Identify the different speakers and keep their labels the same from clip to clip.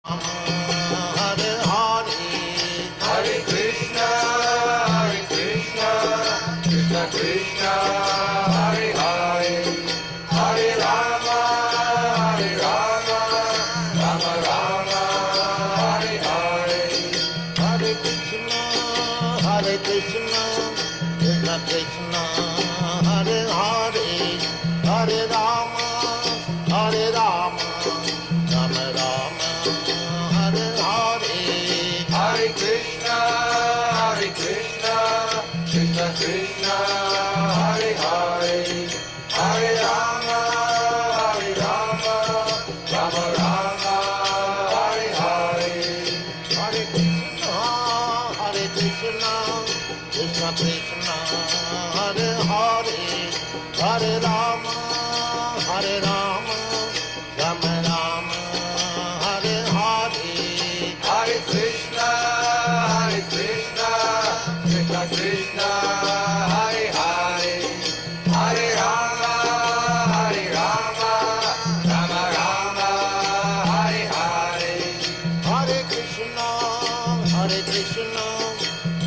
Speaker 1: Hare Hare, Hare Krishna, Krishna Krishna, Hare Hare, Hare Rama, Rama Rama, Hare Hare, Hare Krishna, Krishna Krishna, Hare Hare, Hare Rama, Rama Rama, Hare Hare, Hare Krishna, Krishna Krishna, Hare Hare, Hare Rama, Rama Rama, Hare Hare, Hare Krishna, Krishna Krishna, Hare Hare, Hare Rama, Rama Rama, Hare Hare, Hare Krishna, Krishna Krishna, Hare Hare, Hare Rama, Rama Rama, Hare Hare, Hare Krishna,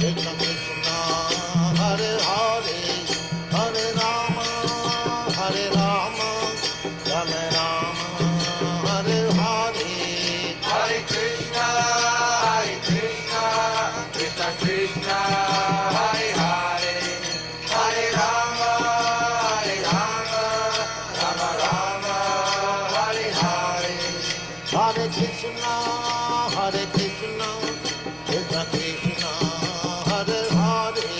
Speaker 1: Krishna Krishna, Hare Hare, Hare Rama, Rama Rama, Hare Hare, Hare Krishna, Krishna Krishna, Hare Hare, Hare Rama, Rama Rama, Hare Hare, Hare Krishna, Krishna Krishna, Hare Hare,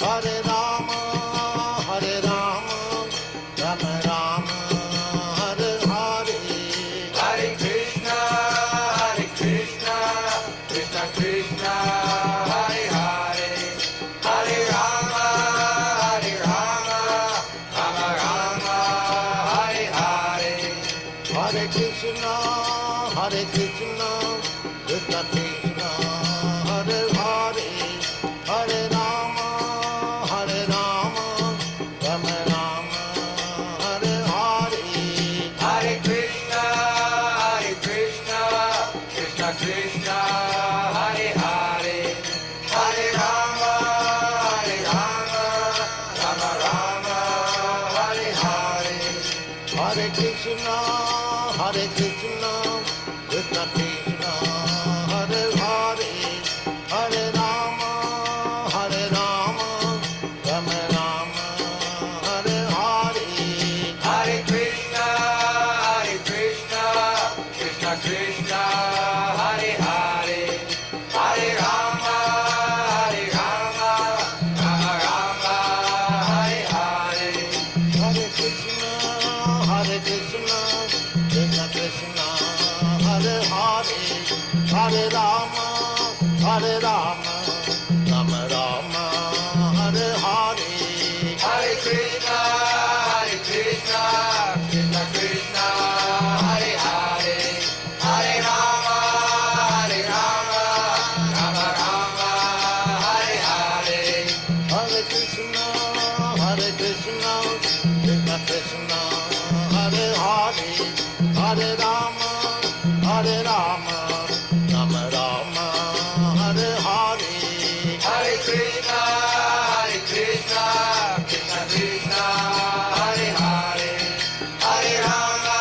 Speaker 1: Hare Rama, Rama Rama, Hare Hare, Hare Krishna, Krishna Krishna, Hare Hare, Hare Rama, Rama Rama, Hare Hare, Hare Krishna, Krishna Krishna, Hare Hare, Hare Rama, Rama Rama, Hare Hare, Hare Krishna, Krishna Krishna, Hare Hare, Hare Rama, Rama Rama, Hare Hare, Hare Krishna, Krishna Krishna, Hare Hare, Hare Rama, Rama Rama, Hare Hare, Hare Krishna, Krishna Krishna, Hare Hare, Hare Rama, Rama Rama, Hare Hare, Hare Krishna, Krishna Krishna, Hare Hare, Hare Rama, Rama Rama, Hare Hare, Hare Krishna, Krishna Krishna, Hare Hare, Hare Rama, Rama Rama, Hare Hare, Hare Krishna, Krishna Krishna, Hare Hare, Hare Rama, Rama Rama, Hare Hare, Hare Krishna, Krishna Krishna, Hare Hare, Hare Rama,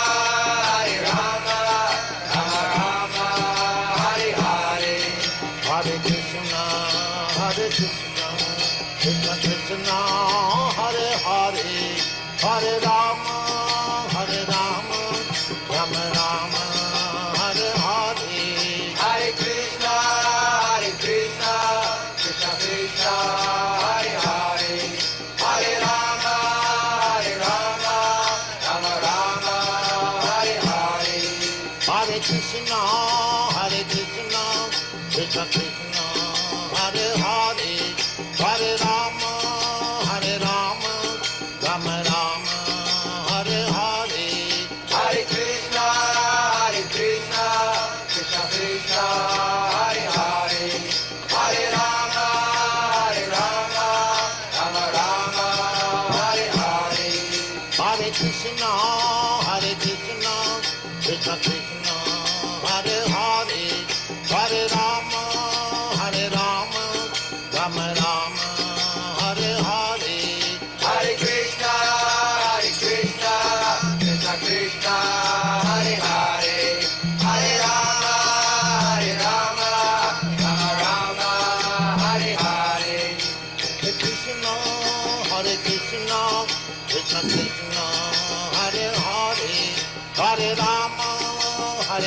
Speaker 1: Rama Rama, Hare Hare, Hare Krishna, Krishna Krishna, Hare Hare, Hare Rama, Rama Rama, Hare Hare, Hare Krishna, Krishna Krishna, Hare Hare, Hare Rama, Rama Rama, Hare Hare, Hare Krishna, Krishna Krishna, Hare Hare, Hare Rama, Rama Rama, Hare Hare, Hare Krishna, Krishna Krishna, Hare Hare, Hare Rama, Rama Rama, Hare Hare, Hare Krishna, Krishna Krishna, Hare Hare,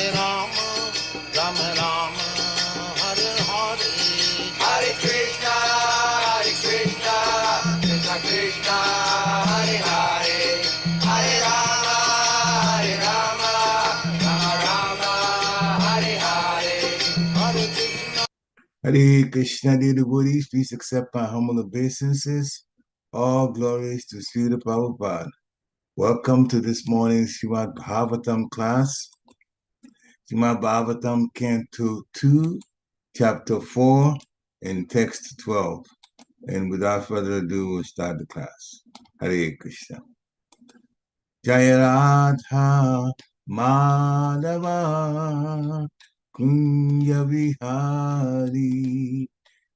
Speaker 1: Hare Rama, Rama Rama, Hare Hare, Hare Krishna, Krishna Krishna, Hare Hare, Hare Rama, Rama Rama, Hare Hare, Hare Krishna.
Speaker 2: Hare Krishna, dear devotees, please accept my humble obeisances. All glories to Srila Prabhupada. Welcome to this morning's Srimad Bhagavatam class. Srimad Bhagavatam, Canto 2, Chapter 4, and Text 12. And without further ado, we'll start the class. Hare Krishna. Jaya Radha Madhava Kunja Vihari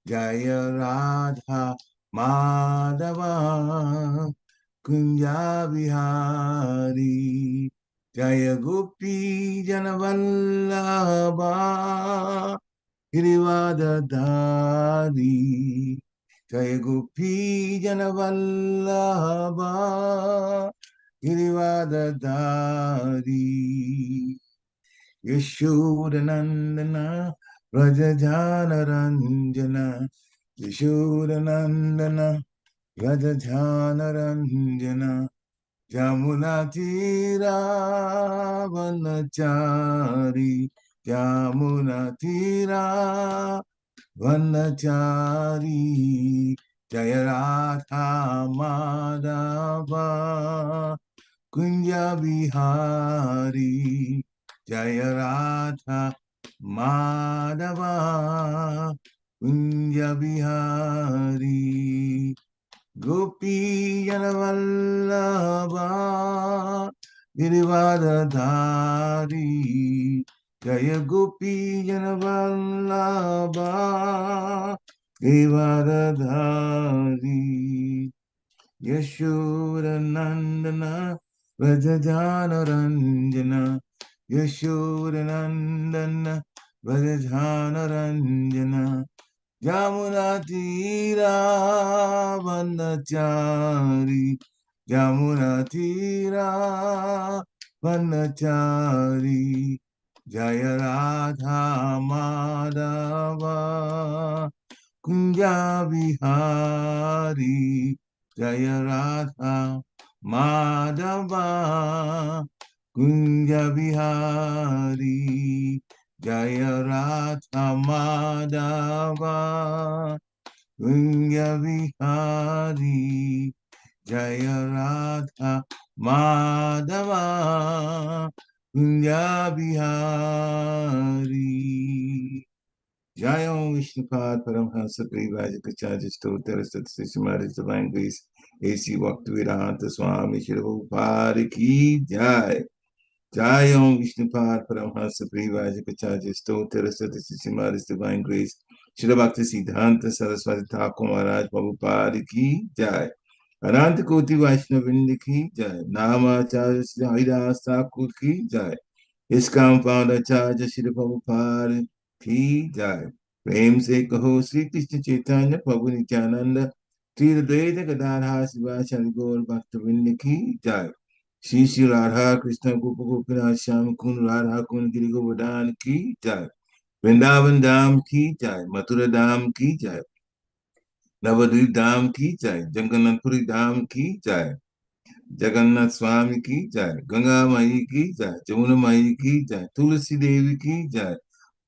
Speaker 2: Jaya Radha Madhava Kunja Vihari Jaya Gopi Janavallabha Girivadadari Jaya Gopi Janavallabha Girivadadari Yashodanandana Rajajanaranjana Yashodanandana Rajajanaranjana Jamunatira Vanachari Jamunatira Vanachari Jayaratha Madhava Kunja Vihari Jaya Radha Madhava Kunja Vihari Gopi Janavallabha Girivadadari Jaya Gopi Janavallabha Girivadadari Yashodanandana Rajajanaranjana Yashodanandana Rajajanaranjana Jamunatira Vanachari Jamunatira Vanachari Jaya Radha Madhava Kunja Vihari Jaya Radha Madhava Kunja Vihari Jaya Radha Madhava Kunja Vihari Jaya Radha Madhava Kunja Vihari Jai Om Vishnupad Paramhansa Parivajikacharya Stotra Satsishimari Divine Grace A.C. Bhaktivedanta Swami Shri Prabhupada Ki Jai Jai Om Vishnupad Paramhansa Parivajikacharya Stotra Satsishimari Divine Grace Shri Bhakti Siddhanta Saraswati Thakur Maharaj Prabhupada Ki Jai Ananta Koti Vaishnavinda Ki Jai Namacharya Shri Haridas Thakur Ki Jai ISKCON founder Acharya Shri Prabhupada Ki Jai प्रेम से कहो श्री कृष्ण चैतन्य प्रभु नित्यानंद श्री द्वैत गदाधर शिवाचार्य गौर भक्तवृंद की जय श्री श्री राधा कृष्ण गोप गोपीनाथ श्याम कुंड राधा कुंड गिरि गोवर्धन की जय वृंदावन धाम की जय मथुरा धाम की जय नवद्वीप धाम की जय जगन्नाथपुरी धाम की जय जगन्नाथ स्वामी की जय गंगा माई की जय जमुना माई की जय तुलसी देवी की जय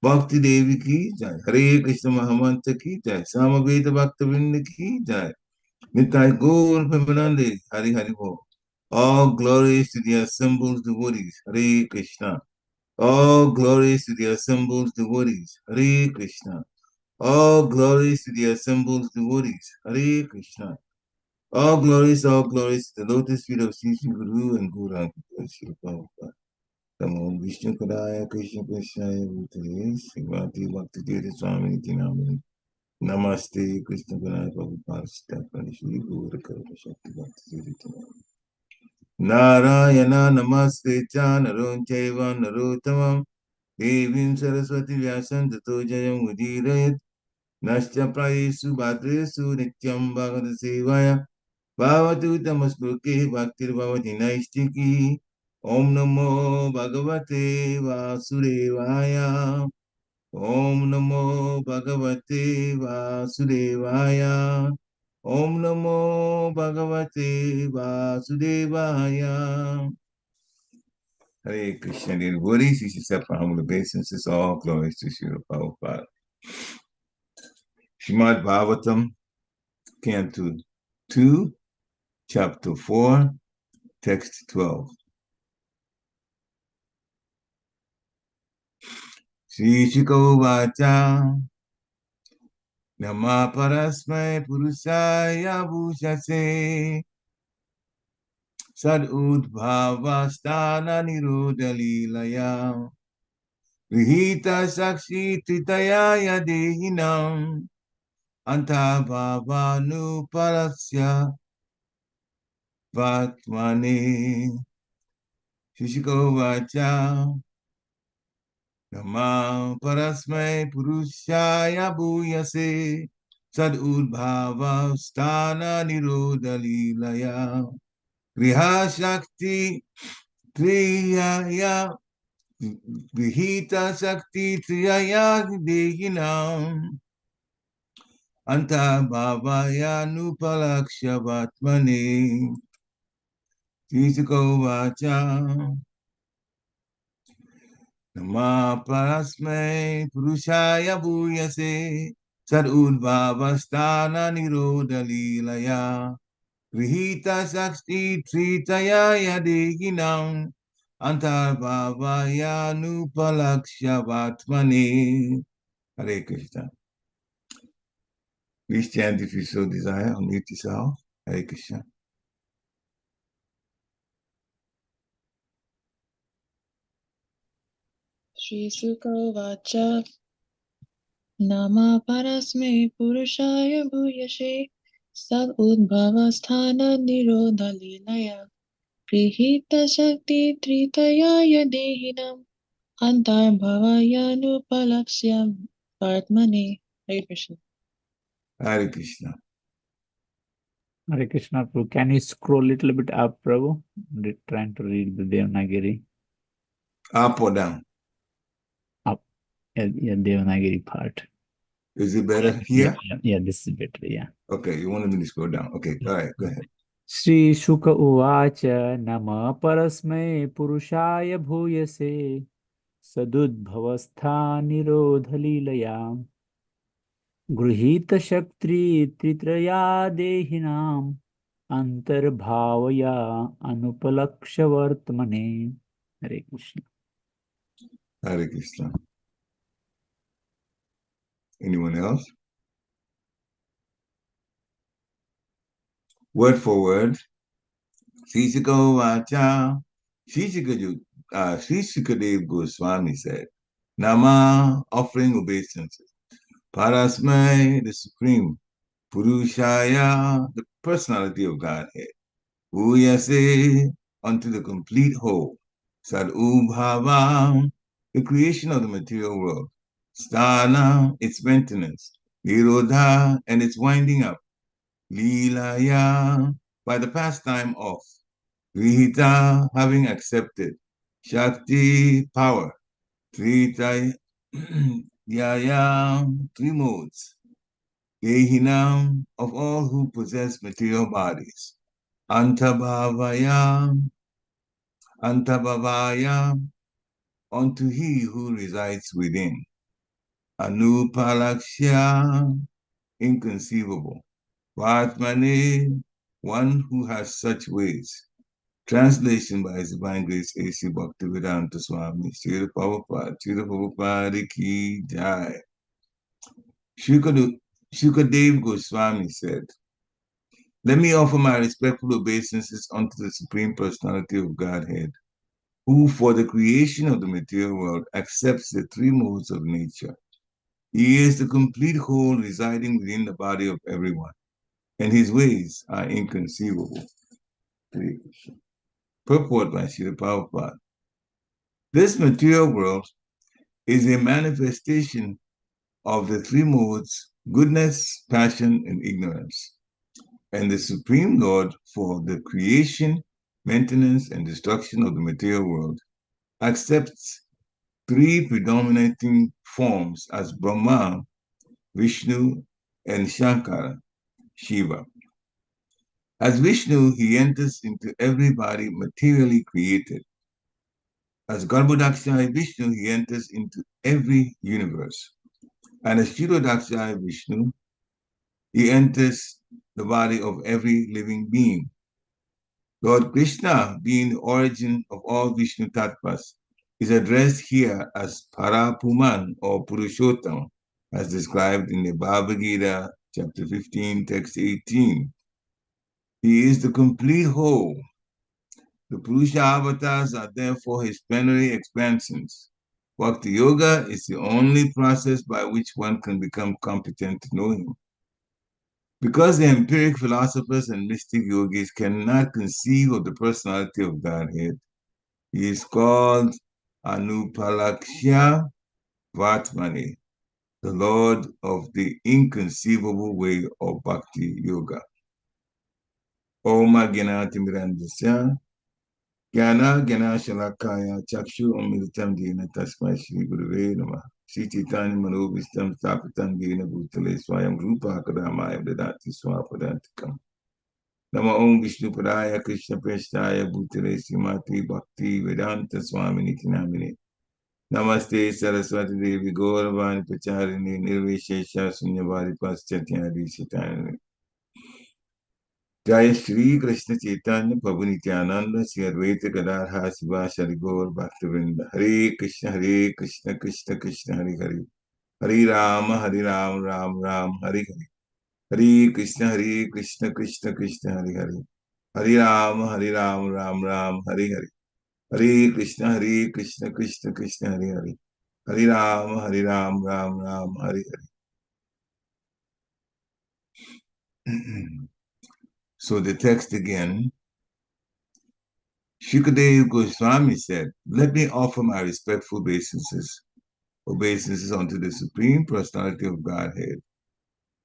Speaker 2: भक्ति देवी की जय हरे कृष्ण महामंत्र की जय सामवेद भक्त वृंद की जय निताय गौर प्रेमानंदे हरि हरि बोल all glories to the assembled devotees Hare Krishna all glories to the assembled devotees Hare Krishna all glories to the assembled devotees Hare Krishna all glories to the lotus feet of Sri Sri Guru and Guru Sri Prabhupada Namo Vishnu Padaya Krishna Prasthaya Bhutale Srimati Bhakti Tirtha Swami Nityanamani Namaste Krishna Padaya Prabhupada Sitapani Shri Guru Karana Shakti Bhakti Tirtha Narayana Namaste Cha Narun Chaiva Narottamam Devim Saraswati Vyasam Tato Jayam Udirayat Nasya Prayesu Bhadresu Nityam Bhagavata Sevaya Bhavatu Tamasloke Bhaktir Bhavati Naistiki Om Namo Bhagavate Vasudevaya. Om Namo Bhagavate Vasudevaya. Om Namo Bhagavate Vasudevaya. Hare Krishna, dear devotees, you should accept our humble obeisances. All glories to Srila Prabhupada. Srimad Bhagavatam, Canto 2, Chapter 4, Text 12. Sri Shikovacha Nama Parasmai Purusaya Bhushase Sad Udbhavastana Nirodha Leelaya Vihita Sakshi Tritaya Dehinam Anta Bhavanu Parasya Vatmane Shishikovacha Nama Parasmai Purushaya Bhuyase Sad Udbhavastana Nirodha Leelaya Griha Shakti Triyaya Vihita Shakti Triyaya Dehinam Anta Bhavaya Nupalaksha Vatmane Tisako Vacha Nama Parasme Purushaya Bhuyase Sad Udbhavastana Nirodha Leelaya Grihita Sakti Tritaya Dehinam Antarbhavaya Nupalaksha Vatmane. Hare Krishna. Please chant if you so desire. Unmute yourself. Hare Krishna.
Speaker 3: Shri Sukha Nama Parasme Purushaya Bhuyashe Sad Udbhavasthana Nirodha Leelaya Grihita Shakti Tritayaya Dehinam Antarbhavaya Partmane. Hare Krishna.
Speaker 2: Hare Krishna.
Speaker 4: Hare Krishna, Prabhu. Can you scroll a little bit up, Prabhu? Trying to read the Devanagari.
Speaker 2: Up or down?
Speaker 4: Up. Yeah, Devanagari part.
Speaker 2: Is it better here?
Speaker 4: Yeah, this is better, yeah.
Speaker 2: Okay, you wanted me to scroll down. Okay, all right, go ahead.
Speaker 4: Shri Shuka Uvacha Nama Parasmai Purushaya Bhuyase Sadudbhavastha Nirodha Leelaya Gruhita Shakti Tritraya Dehinam Antarbhavaya Anupalaksha Vartmane. Hare Krishna.
Speaker 2: Hare Krishna. Anyone else? Word for word. Sisiko Vacha. Sri Sukadev Goswami said, Nama, offering obeisances. Parasmai, the Supreme. Purushaya, the personality of Godhead. Uyase, unto the complete whole. Sadubhava, the creation of the material world. Sthana, its maintenance. Nirodha, and its winding up. Leelaya, by the pastime of. Grihita, having accepted. Shakti, power. Tritaya, three modes. Dehinam, of all who possess material bodies. Antabhavaya, unto he who resides within. Anupalaksha, inconceivable. Vatmane, one who has such ways. Translation by His Divine Grace A.C. Bhaktivedanta Swami, Srila Prabhupada Ki Jai. Shukadev Goswami said, let me offer my respectful obeisances unto the Supreme Personality of Godhead, who for the creation of the material world accepts the three modes of nature. He is the complete whole residing within the body of everyone, and his ways are inconceivable. Purport by Srila Prabhupada. This material world is a manifestation of the three modes, goodness, passion, and ignorance. And the Supreme Lord, for the creation maintenance, and destruction of the material world, accepts three predominating forms as Brahma, Vishnu, and Shankara, Shiva. As Vishnu, he enters into every body materially created. As Garbhodakshaya Vishnu, he enters into every universe. And as Kshirodakshaya Vishnu, he enters the body of every living being. Lord Krishna, being the origin of all Vishnu Tattvas, is addressed here as Parapuman or Purushottam, as described in the Bhagavad Gita, chapter 15, text 18. He is the complete whole. The Purusha avatars are therefore his plenary expansions. Bhakti Yoga is the only process by which one can become competent to know him. Because the empiric philosophers and mystic yogis cannot conceive of the personality of Godhead, he is called Anupalakshya Vatmani, the Lord of the inconceivable way of Bhakti Yoga. Om Gyanati Mirandasya Gyana Gyana Shalakaya Chakshu Amritam Dina Tasmai Shri Gurave Namah Shri Chaitanya Manobhistam Stapitam Dina Bhutale Swayam Rupa Kadamaya Dadati Swapadantikam Nama Om Vishnu Padaya Krishna Prestaya Bhutale Srimati Bhakti Vedanta Swami Nitinamini Namaste Saraswati Devi Gauravani Pacharini Nirvishesha Sunyavari Paschatya Shitani Jai Shri Krishna Chaitanya Prabhu Nityananda Sri Advaita Gadadhar Sivasari Gaur Bhaktivinoda Hare Krishna Krishna Krishna Hare Hare Hare Ram Ram Ram Hare Hare Hare Krishna Krishna Krishna Hare Hare Hare Ram Ram Hare Hare Hare Krishna Krishna Krishna Hare Hare Hare Ram Ram Hare Hare. So the text again. Shukadeva Goswami said, "Let me offer my respectful obeisances unto the Supreme Personality of Godhead,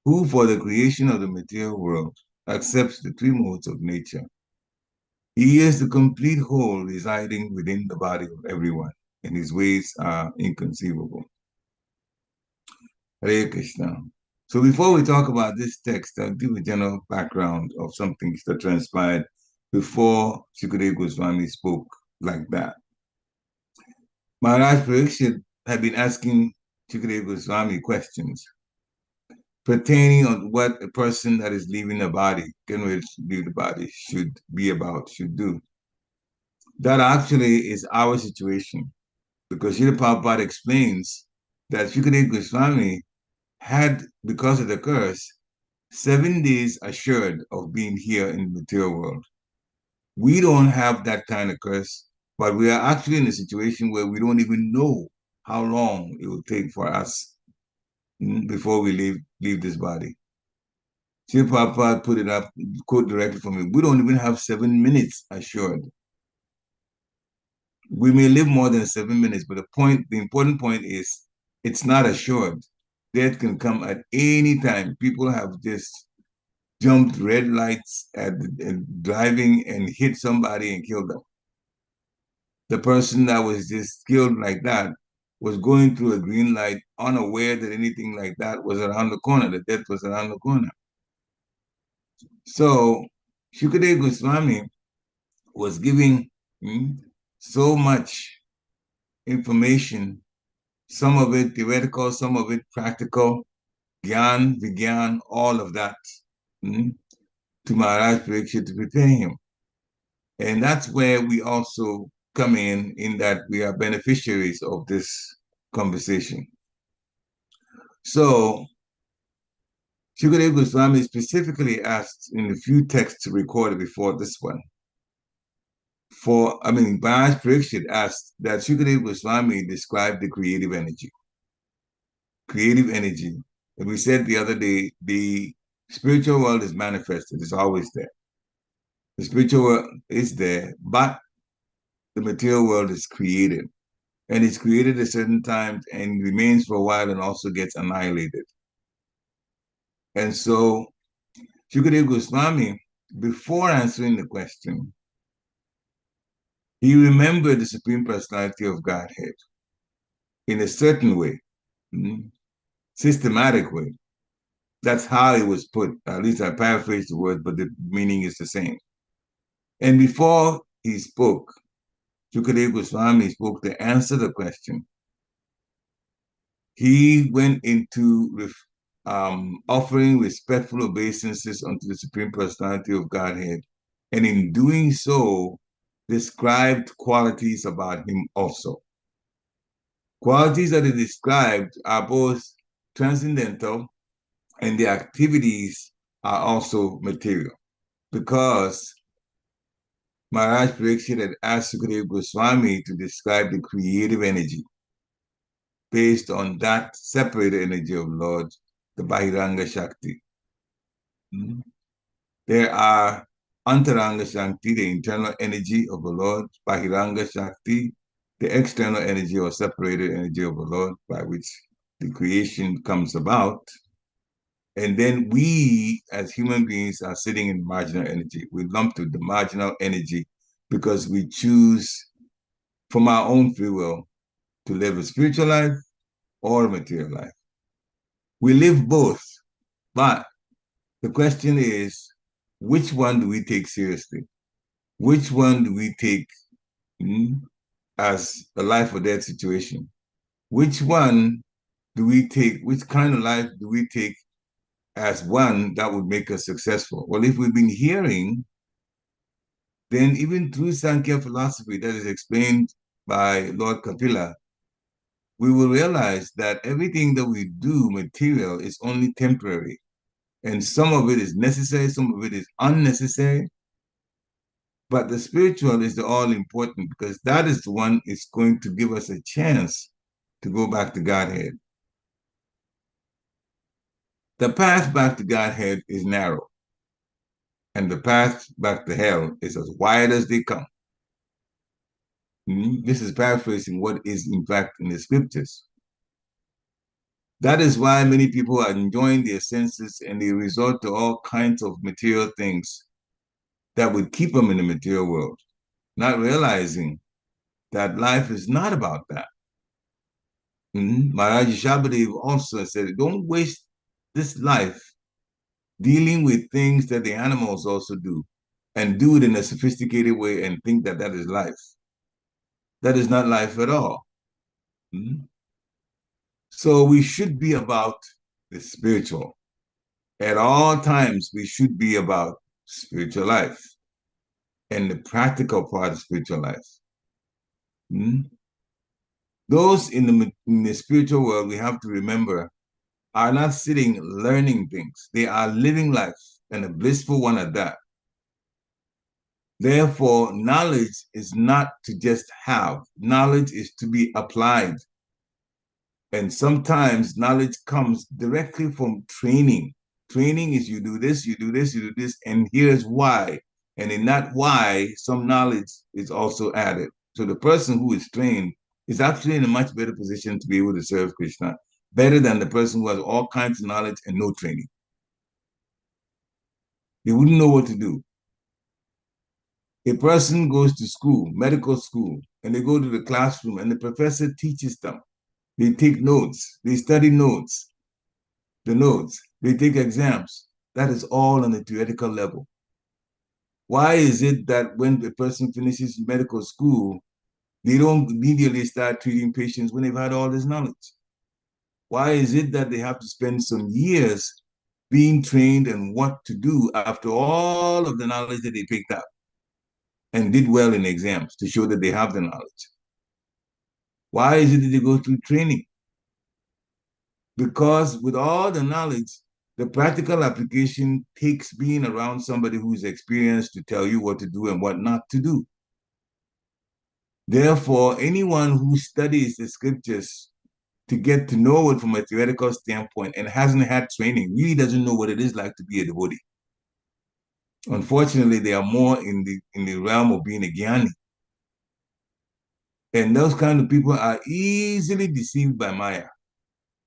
Speaker 2: who for the creation of the material world accepts the three modes of nature. He is the complete whole residing within the body of everyone, and his ways are inconceivable." Hare Krishna. So before we talk about this text, I'll give a general background of something that transpired before Shukadeva Goswami spoke like that. Maharaj Pariksit had been asking Shukadeva Goswami questions pertaining on what a person that is leaving the body, getting ready to leave the body, should be about, should do. That actually is our situation, because Srila Prabhupada explains that Shukadeva Goswami had, because of the curse, 7 days assured of being here in the material world. We don't have that kind of curse, but we are actually in a situation where we don't even know how long it will take for us before we leave this body. Srila Prabhupada put it up, quote directly from me, we don't even have 7 minutes assured. We may live more than 7 minutes, but the important point is it's not assured. Death can come at any time. People have just jumped red lights and driving and hit somebody and killed them. The person that was just killed like that was going through a green light, unaware that anything like that was around the corner, that death was around the corner. So Shukadeva Goswami was giving so much information, some of it theoretical, some of it practical, Gyan, Vigyan, all of that to Maharaj Pariksit to prepare him. And that's where we also come in that we are beneficiaries of this conversation. So Shukadeva Goswami specifically asked in the few texts recorded before this one, Maharaj Pariksit asked that Shukadeva Goswami described the creative energy. Creative energy. And we said the other day, the spiritual world is manifested, it's always there. The spiritual world is there, but the material world is created. And it's created at certain times and remains for a while and also gets annihilated. And so Shukadeva Goswami, before answering the question, He remembered the Supreme Personality of Godhead in a certain way, systematic way. That's how it was put. At least I paraphrase the word, but the meaning is the same. And before he spoke, Sukadeva Goswami spoke to answer the question. He went into offering respectful obeisances unto the Supreme Personality of Godhead, and in doing so, described qualities about him also. Qualities that he described are both transcendental and the activities are also material, because Maharaj Pariksit had asked Sukadeva Goswami to describe the creative energy based on that separated energy of Lord, the Bahiranga Shakti. There are Antaranga Shakti, the internal energy of the Lord, Bahiranga Shakti, the external energy or separated energy of the Lord by which the creation comes about. And then we, as human beings, are sitting in marginal energy. We lump to the marginal energy because we choose from our own free will to live a spiritual life or a material life. We live both, but the question is, which one do we take seriously? Which one do we take as a life or death situation? Which one do we take, which kind of life do we take as one that would make us successful? Well, if we've been hearing, then even through Sankhya philosophy that is explained by Lord Kapila, we will realize that everything that we do material is only temporary. And some of it is necessary, some of it is unnecessary. But the spiritual is the all important, because that is the one is going to give us a chance to go back to Godhead. The path back to Godhead is narrow, and the path back to hell is as wide as they come. This is paraphrasing what is in fact in the scriptures. That is why many people are enjoying their senses and they resort to all kinds of material things that would keep them in the material world, not realizing that life is not about that. Maharaj Shabbadev also said, don't waste this life dealing with things that the animals also do, and do it in a sophisticated way and think that that is life. That is not life at all. So we should be about the spiritual. At all times, we should be about spiritual life and the practical part of spiritual life. Those in the spiritual world, we have to remember, are not sitting learning things. They are living life, and a blissful one at that. Therefore, knowledge is not to just have. Knowledge is to be applied. And sometimes knowledge comes directly from training. Training is you do this, you do this, you do this, and here's why. And in that why, some knowledge is also added. So the person who is trained is actually in a much better position to be able to serve Krishna, better than the person who has all kinds of knowledge and no training. They wouldn't know what to do. A person goes to school, medical school, and they go to the classroom and the professor teaches them. They take notes, they study notes, they take exams. That is all on the theoretical level. Why is it that when a person finishes medical school, they don't immediately start treating patients when they've had all this knowledge? Why is it that they have to spend some years being trained in what to do after all of the knowledge that they picked up and did well in exams to show that they have the knowledge? Why is it that they go through training? Because with all the knowledge, the practical application takes being around somebody who's experienced to tell you what to do and what not to do. Therefore, anyone who studies the scriptures to get to know it from a theoretical standpoint and hasn't had training really doesn't know what it is like to be a devotee. Unfortunately, they are more in the realm of being a jnani. And those kind of people are easily deceived by Maya,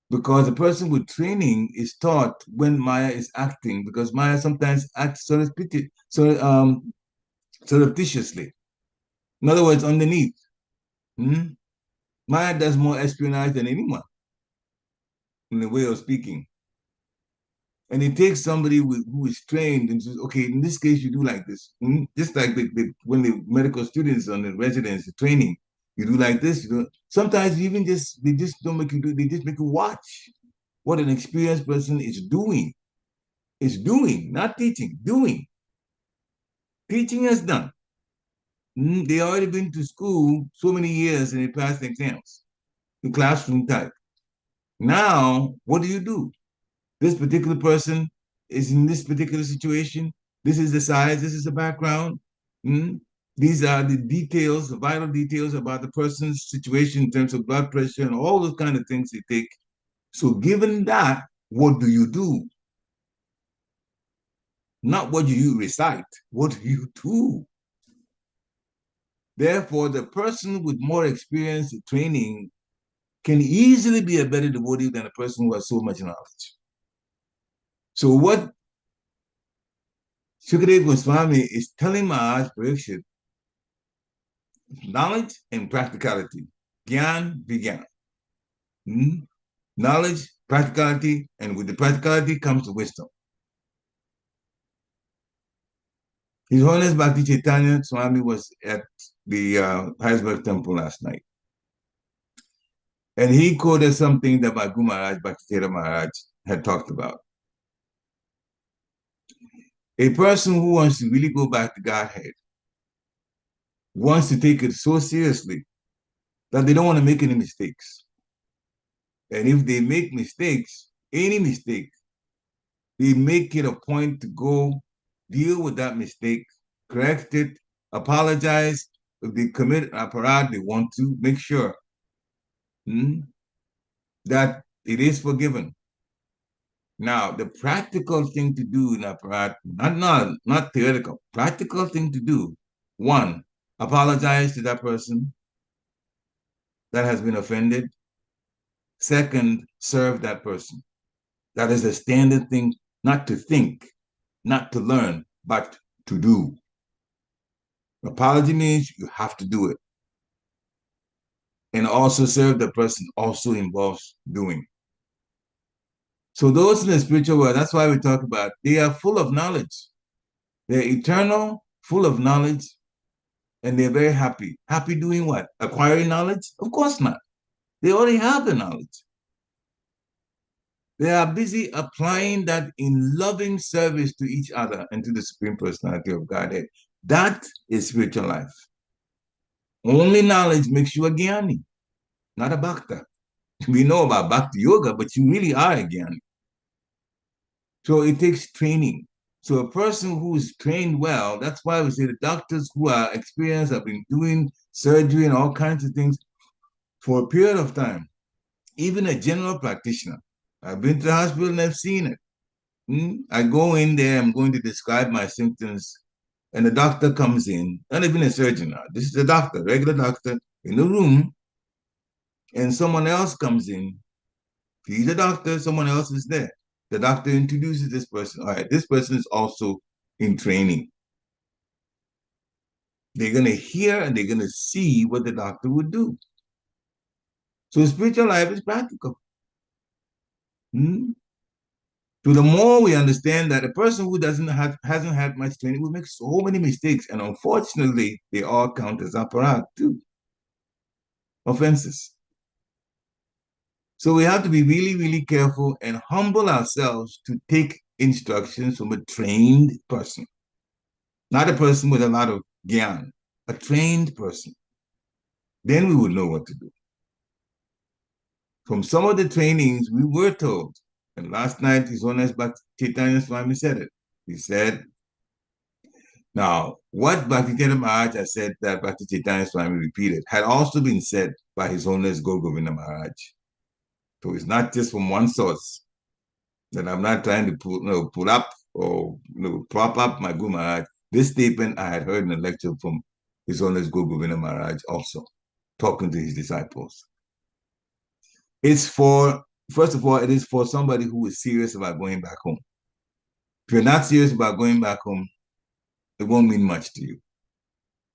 Speaker 2: because the person with training is taught when Maya is acting, because Maya sometimes acts surreptitiously. In other words, underneath. Maya does more espionage than anyone in the way of speaking. And it takes somebody who is trained and says, okay, in this case, you do like this. Just like when the medical students on the residency training, you do like this. You do. Sometimes they just don't make you do. They just make you watch what an experienced person is doing. Is doing, not teaching, doing. Teaching is done. They already been to school so many years and they passed exams, the classroom type. Now, what do? This particular person is in this particular situation. This is the size, this is the background. These are the details, the vital details about the person's situation in terms of blood pressure and all those kind of things they take. So given that, what do? Not what do you recite, what do you do? Therefore, the person with more experience in training can easily be a better devotee than a person who has so much knowledge. So what Sukadeva Goswami is telling Maharaj Pariksit, knowledge and practicality, Gyan, Vigyan. Knowledge, practicality, and with the practicality comes the wisdom. His Holiness Bhakti Chaitanya Swami was at the Harrisburg Temple last night. And he quoted something that Bhakti Maharaj, Bhakti Maharaj had talked about. A person who wants to really go back to Godhead wants to take it so seriously that they don't want to make any mistakes. And if they make mistakes, any mistake, they make it a point to go deal with that mistake, correct it, apologize. If they commit an aparad, they want to make sure that it is forgiven. Now, the practical thing to do in aparad, not theoretical, practical thing to do, one, apologize to that person that has been offended. Second, serve that person. That is a standard thing, not to think, not to learn, but to do. Apology means you have to do it. And also serve the person also involves doing. So those in the spiritual world, that's why we talk about, they are full of knowledge. They're eternal, full of knowledge, and they're very happy. Happy doing what? Acquiring knowledge? Of course not. They already have the knowledge. They are busy applying that in loving service to each other and to the Supreme Personality of Godhead. That is spiritual life. Only knowledge makes you a Jnani, not a Bhakta. We know about Bhakti Yoga, but you really are a Jnani. So it takes training. So a person who is trained well, that's why we say the doctors who are experienced have been doing surgery and all kinds of things for a period of time. Even a general practitioner. I've been to the hospital and I've seen it. I go in there, I'm going to describe my symptoms, and the doctor comes in, not even a surgeon. This is a doctor, regular doctor, in the room, and someone else comes in. He's a doctor, someone else is there. The doctor introduces this person. All right, this person is also in training. They're going to hear and they're going to see what the doctor would do. So spiritual life is practical. So the more we understand that a person who hasn't had much training will make so many mistakes, and unfortunately, they all count as aparad too, offenses. So we have to be really, really careful and humble ourselves to take instructions from a trained person, not a person with a lot of gyan, a trained person. Then we would know what to do. From some of the trainings, we were told, and last night His Holiness Bhakti Chaitanya Swami said it. He said, now, what Bhakti Maharaj has said that Bhakti Chaitanya Swami repeated had also been said by His Holiness Gaur Govinda Maharaj. So it's not just from one source. That I'm not trying to pull up or prop up my Guru Maharaj. This statement I had heard in a lecture from His Holiness Gaur Govinda Maharaj also, talking to his disciples. It's for, first of all, it is for somebody who is serious about going back home. If you're not serious about going back home, it won't mean much to you.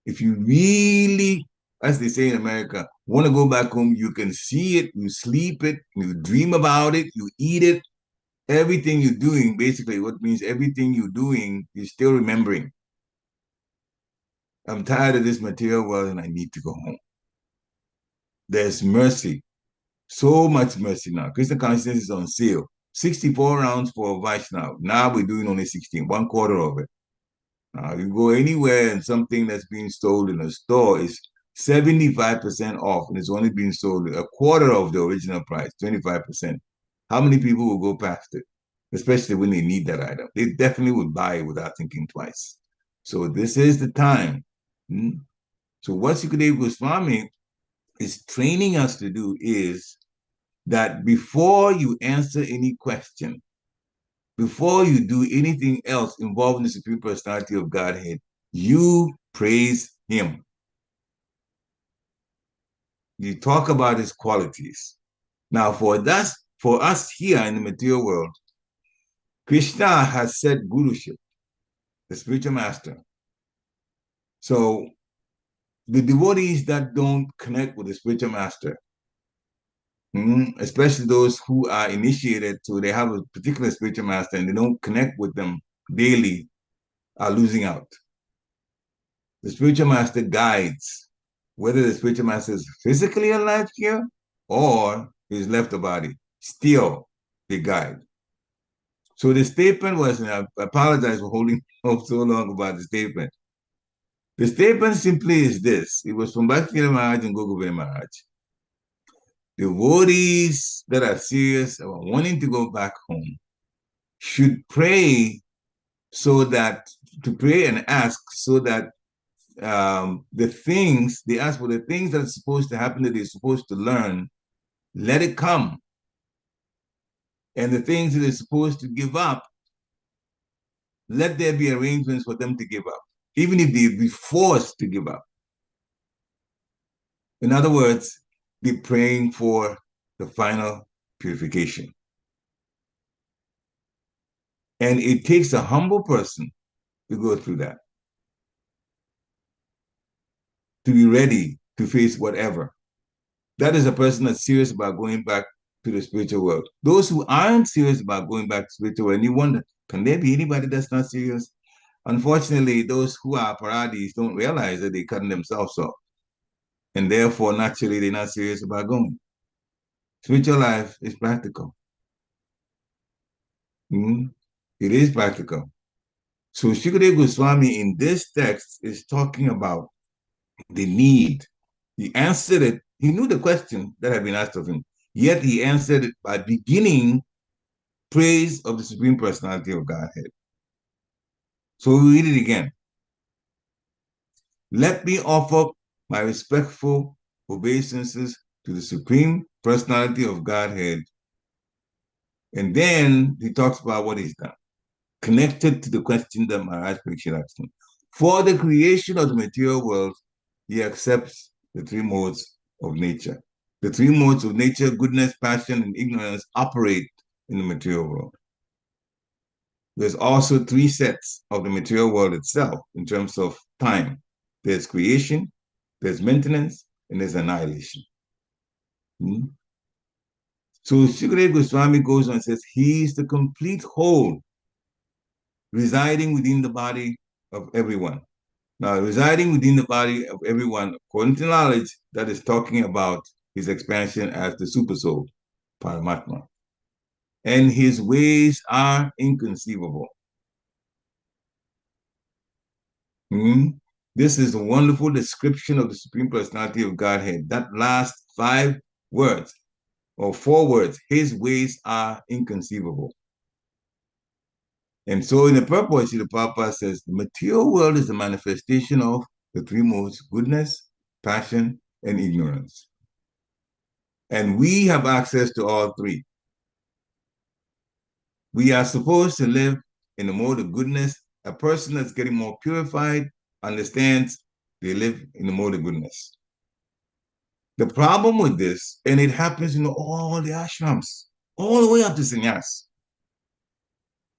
Speaker 2: If you really, as they say in America, want to go back home, you can see it, you sleep it, you dream about it, you eat it. Everything you're doing, basically, what means everything you're doing, you're still remembering. I'm tired of this material world and I need to go home. There's mercy, so much mercy now. Christian consciousness is on sale. 64 rounds for Vaishnav. Now we're doing only 16, one quarter of it. Now you go anywhere and something that's being sold in a store is 75% off and it's only being sold a quarter of the original price, 25%. How many people will go past it? Especially when they need that item. They definitely would buy it without thinking twice. So this is the time. So what Sukadeva Goswami is training us to do is that before you answer any question, before you do anything else involving the Supreme Personality of Godhead, you praise him. You talk about his qualities. Now, for us here in the material world, Krishna has set guruship, the spiritual master. So the devotees that don't connect with the spiritual master, especially those who are initiated, so they have a particular spiritual master and they don't connect with them daily, are losing out. The spiritual master guides, whether the spiritual master is physically alive here or he's left the body, still they guide. So the statement was, and I apologize for holding up so long about the statement. The statement simply is this. It was from Bhakti Maharaj and Gogovinda Maharaj. Devotees that are serious about wanting to go back home should pray to pray and ask so that they ask for the things that are supposed to happen that they're supposed to learn, let it come. And the things that they're supposed to give up, let there be arrangements for them to give up, even if they be forced to give up. In other words, be praying for the final purification. And it takes a humble person to go through that, to be ready to face whatever. That is a person that's serious about going back to the spiritual world. Those who aren't serious about going back to the spiritual world, and you wonder, can there be anybody that's not serious? Unfortunately, those who are paradis don't realize that they're cutting themselves off. And therefore, naturally, they're not serious about going. Spiritual life is practical. It is practical. So Shukadeva Goswami in this text is talking about the need. He answered it. He knew the question that had been asked of him, yet he answered it by beginning praise of the Supreme Personality of Godhead. So we read it again. Let me offer my respectful obeisances to the Supreme Personality of Godhead. And then he talks about what he's done, connected to the question that Maharaj Pariksit asked him. For the creation of the material world, he accepts the three modes of nature. The three modes of nature, goodness, passion, and ignorance, operate in the material world. There's also three sets of the material world itself in terms of time. There's creation, there's maintenance, and there's annihilation. So Shukadeva Goswami goes on and says, he is the complete whole residing within the body of everyone. Now, residing within the body of everyone, according to knowledge, that is talking about his expansion as the supersoul, Paramatma. And his ways are inconceivable. This is a wonderful description of the Supreme Personality of Godhead. That last 5 words, or 4 words, his ways are inconceivable. And so in the purport, the Prabhupada says, the material world is the manifestation of the three modes, goodness, passion, and ignorance. And we have access to all three. We are supposed to live in the mode of goodness. A person that's getting more purified understands they live in the mode of goodness. The problem with this, and it happens in all the ashrams, all the way up to sannyas,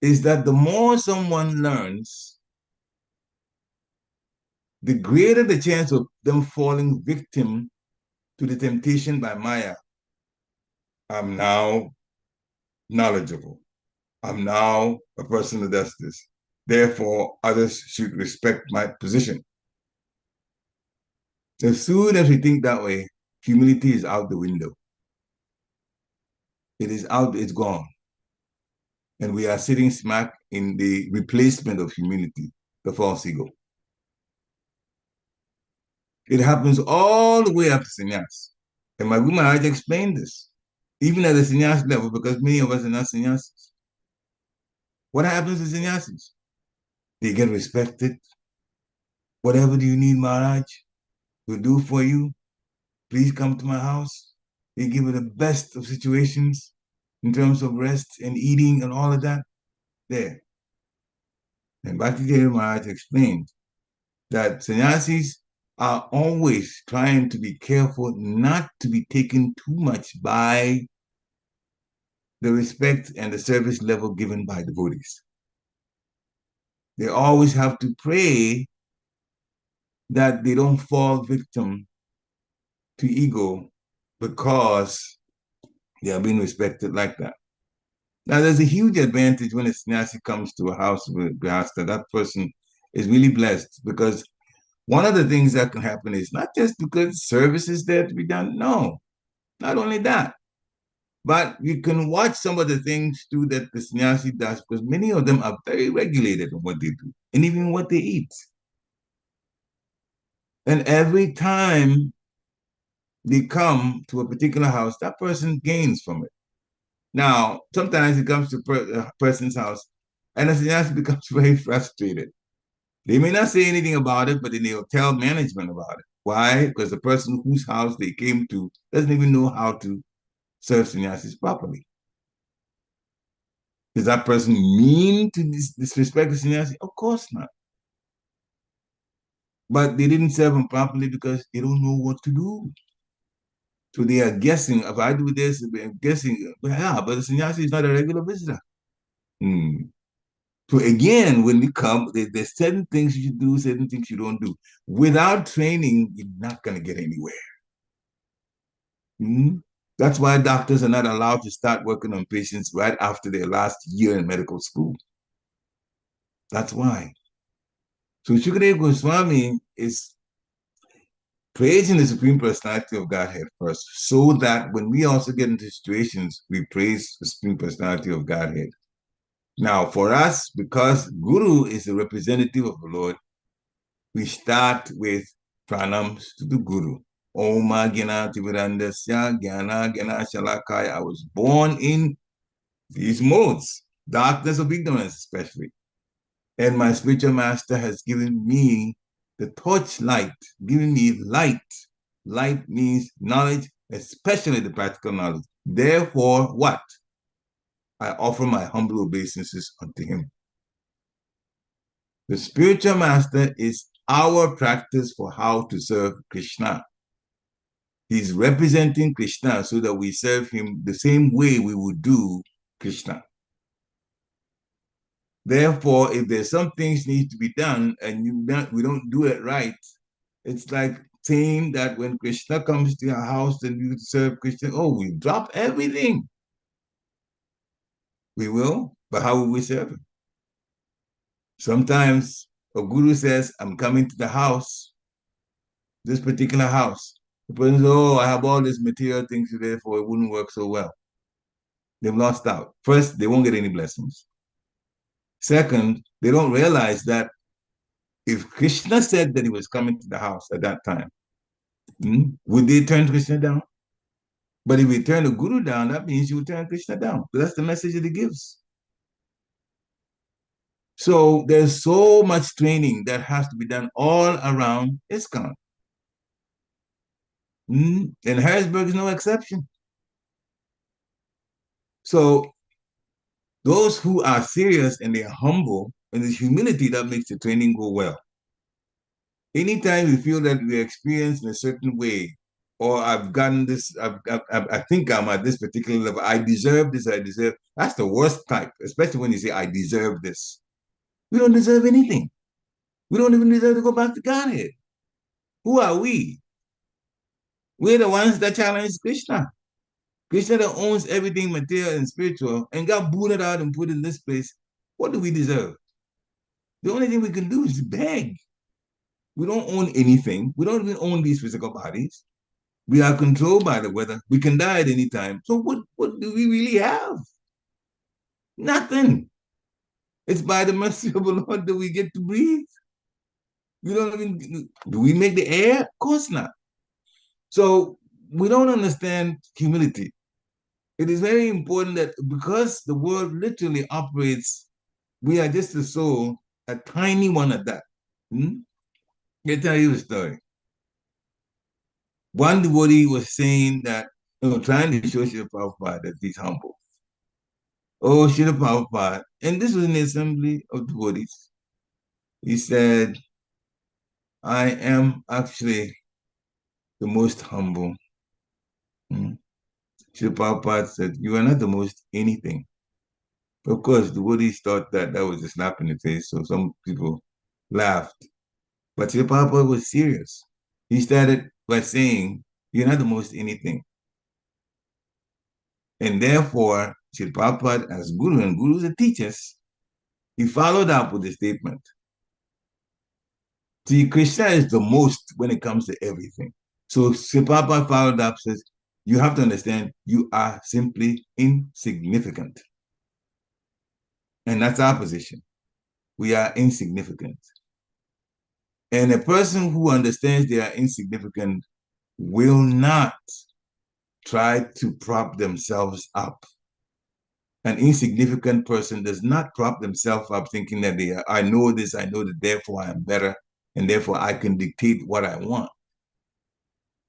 Speaker 2: is that the more someone learns, the greater the chance of them falling victim to the temptation by Maya. I'm now knowledgeable. I'm now a person who does this. Therefore, others should respect my position. As soon as we think that way, humility is out the window. It is out, it's gone. And we are sitting smack in the replacement of humility, the false ego. It happens all the way up to sannyas. And my Guru Maharaj explained this, even at the sannyas level, because many of us are not sannyasis. What happens to sannyasis? They get respected. Whatever do you need, Maharaj? We'll do for you. Please come to my house. They give you the best of situations in terms of rest and eating and all of that. There. And Bhakti Devi Maharaj explained that sannyasis are always trying to be careful not to be taken too much by the respect and the service level given by devotees. They always have to pray that they don't fall victim to ego because they are being respected like that. Now, there's a huge advantage when a sannyasi comes to a house with grihastha. That person is really blessed because one of the things that can happen is not just because service is there to be done. No, not only that, but you can watch some of the things too that the sannyasi does because many of them are very regulated in what they do and even what they eat. And every time they come to a particular house, that person gains from it. Now, sometimes it comes to a person's house and the sannyasi becomes very frustrated. They may not say anything about it, but then they'll tell management about it. Why? Because the person whose house they came to doesn't even know how to serve sannyasis properly. Does that person mean to disrespect the sannyasi? Of course not. But they didn't serve him properly because they don't know what to do. So they are guessing, if I do this, I'm guessing, yeah, but the sannyasi is not a regular visitor. So again, when we come, there's certain things you do, certain things you don't do. Without training, you're not going to get anywhere. That's why doctors are not allowed to start working on patients right after their last year in medical school. That's why. So Shukadeva Goswami is praising the Supreme Personality of Godhead first, so that when we also get into situations, we praise the Supreme Personality of Godhead. Now, for us, because Guru is the representative of the Lord, we start with pranams to the Guru. Om Gana Tivirandasya Gyana Gana Shalakaya. I was born in these modes, darkness of ignorance especially. And my spiritual master has given me the torchlight, given me light. Light means knowledge, especially the practical knowledge. Therefore, what? I offer my humble obeisances unto him. The spiritual master is our practice for how to serve Krishna. He's representing Krishna so that we serve him the same way we would do Krishna. Therefore, if there's some things need to be done and we don't do it right, it's like saying that when Krishna comes to your house and you serve Krishna, oh, we drop everything. We will, but how will we serve him? Sometimes a guru says, I'm coming to the house, this particular house. The person says, oh, I have all these material things, therefore it wouldn't work so well. They've lost out. First, they won't get any blessings. Second, they don't realize that if Krishna said that he was coming to the house at that time, would they turn Krishna down? But if we turn the Guru down, that means you would turn Krishna down. That's the message that he gives. So there's so much training that has to be done all around ISKCON. And Harrisburg is no exception. So those who are serious and they're humble, and there's humility that makes the training go well. Anytime you feel that we experience in a certain way, or I've gotten this, I think I'm at this particular level, I deserve this, that's the worst type, especially when you say, I deserve this. We don't deserve anything. We don't even deserve to go back to Godhead. Who are we? We're the ones that challenge Krishna. Krishna that owns everything material and spiritual and got booted out and put in this place. What do we deserve? The only thing we can do is beg. We don't own anything. We don't even own these physical bodies. We are controlled by the weather. We can die at any time. So what do we really have? Nothing. It's by the mercy of the Lord that we get to breathe. We don't even, do we make the air? Of course not. So we don't understand humility. It is very important that because the world literally operates, we are just a soul, a tiny one at that. I'll tell you a story. One devotee was saying that, trying to show Srila Prabhupada that he's humble. Oh, Srila Prabhupada, and this was in the assembly of devotees. He said, I am actually the most humble. Srila Prabhupada said, you are not the most anything. Of course, the devotees thought that was a slap in the face, so some people laughed. But Srila Prabhupada was serious. He started by saying, you're not the most anything. And therefore, Srila Prabhupada as Guru, and Gurus are teachers, he followed up with the statement. See, Krishna is the most when it comes to everything. So Srila Prabhupada followed up, says, you have to understand you are simply insignificant. And that's our position. We are insignificant. And a person who understands they are insignificant will not try to prop themselves up. An insignificant person does not prop themselves up thinking that I know this, I know that, therefore I am better, and therefore I can dictate what I want.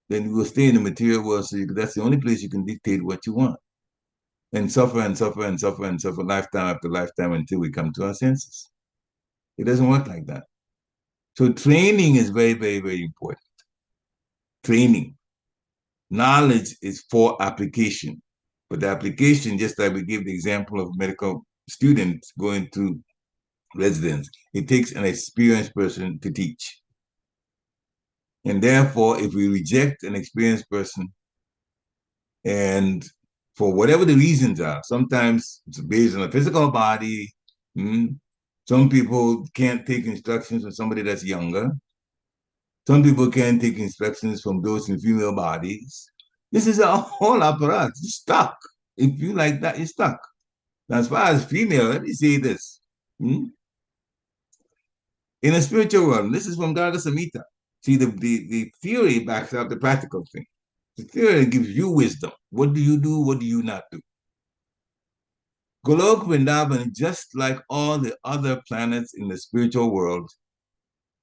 Speaker 2: Then you will stay in the material world, so that's the only place you can dictate what you want. And suffer and suffer and suffer and suffer lifetime after lifetime until we come to our senses. It doesn't work like that. So training is very, very, very important. Training. Knowledge is for application. But the application, just like we gave the example of medical students going to residence, it takes an experienced person to teach. And therefore, if we reject an experienced person, and for whatever the reasons are, sometimes it's based on a physical body. Some people can't take instructions from somebody that's younger. Some people can't take instructions from those in female bodies. This is a whole apparatus. You're stuck. If you like that, you're stuck. Now, as far as female, let me say this. In a spiritual world, this is from Garga Samhita. See, the theory backs up the practical thing. The theory gives you wisdom. What do you do? What do you not do? Golok Vrindavan, just like all the other planets in the spiritual world,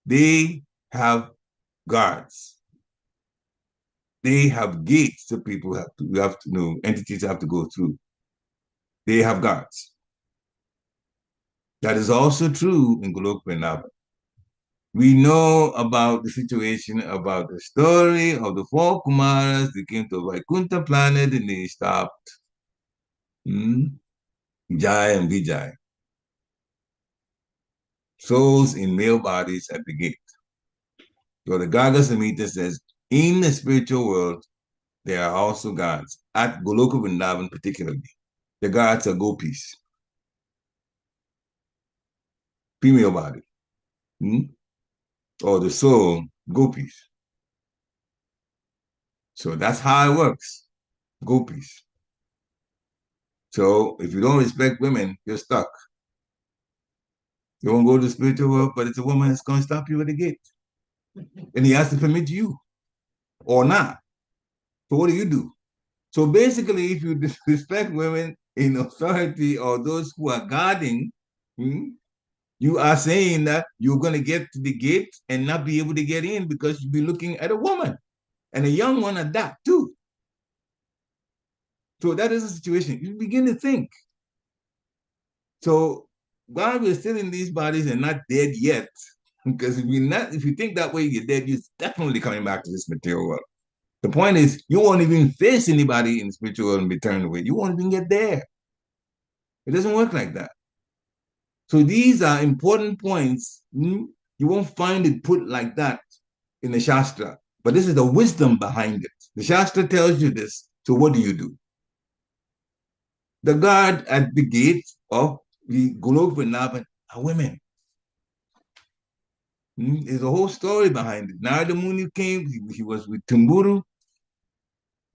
Speaker 2: they have guards. They have gates that people have to know, entities have to go through. They have guards. That is also true in Golok Vrindavan. We know about the situation, about the story of the four Kumaras. They came to Vaikuntha planet and they stopped Jai and Vijay. Souls in male bodies at the gate. So the Garga Samhita says, in the spiritual world, there are also gods. At Goloka Vrindavan particularly, the gods are gopis. Female body. Or the soul, gopis. So that's how it works. Gopis. So if you don't respect women, you're stuck. You won't go to the spiritual world, but it's a woman that's going to stop you at the gate. And he has to permit you or not. So what do you do? So basically, if you disrespect women in authority or those who are guarding, you are saying that you're going to get to the gate and not be able to get in because you'll be looking at a woman and a young one at that too. So that is the situation. You begin to think. So while we're still in these bodies and not dead yet, because if you think that way, you're dead, you're definitely coming back to this material world. The point is, you won't even face anybody in the spiritual world and be turned away. You won't even get there. It doesn't work like that. So these are important points. You You won't find it put like that in the Shastra. But this is the wisdom behind it. The Shastra tells you this. So what do? The guard at the gate of the Golok Vrindavan are women. There's a whole story behind it. Narada Muni came, he was with Tumburu,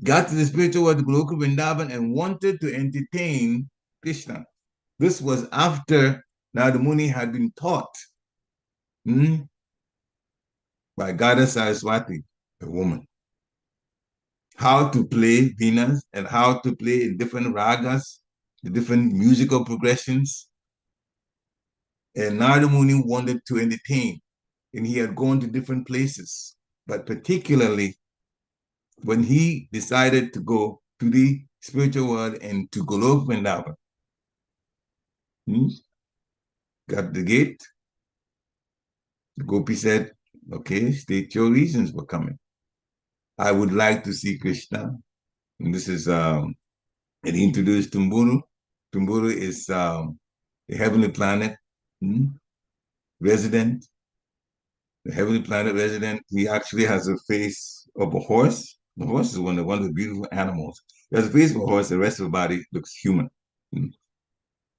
Speaker 2: got to the spiritual world of Golok Vrindavan and wanted to entertain Krishna. This was after Narada Muni had been taught by Goddess Saraswati, a woman, how to play Venas and how to play in different ragas, the different musical progressions. And Narada Muni wanted to entertain, and he had gone to different places, but particularly when he decided to go to the spiritual world and to Golok Vrindavan, got the gate. The Gopi said, okay, state your reasons for coming. I would like to see Krishna. And this is, and he introduced Tumburu. Tumburu is a heavenly planet resident. The heavenly planet resident. He actually has a face of a horse. The horse is one of the beautiful animals. He has a face of a horse. The rest of the body looks human.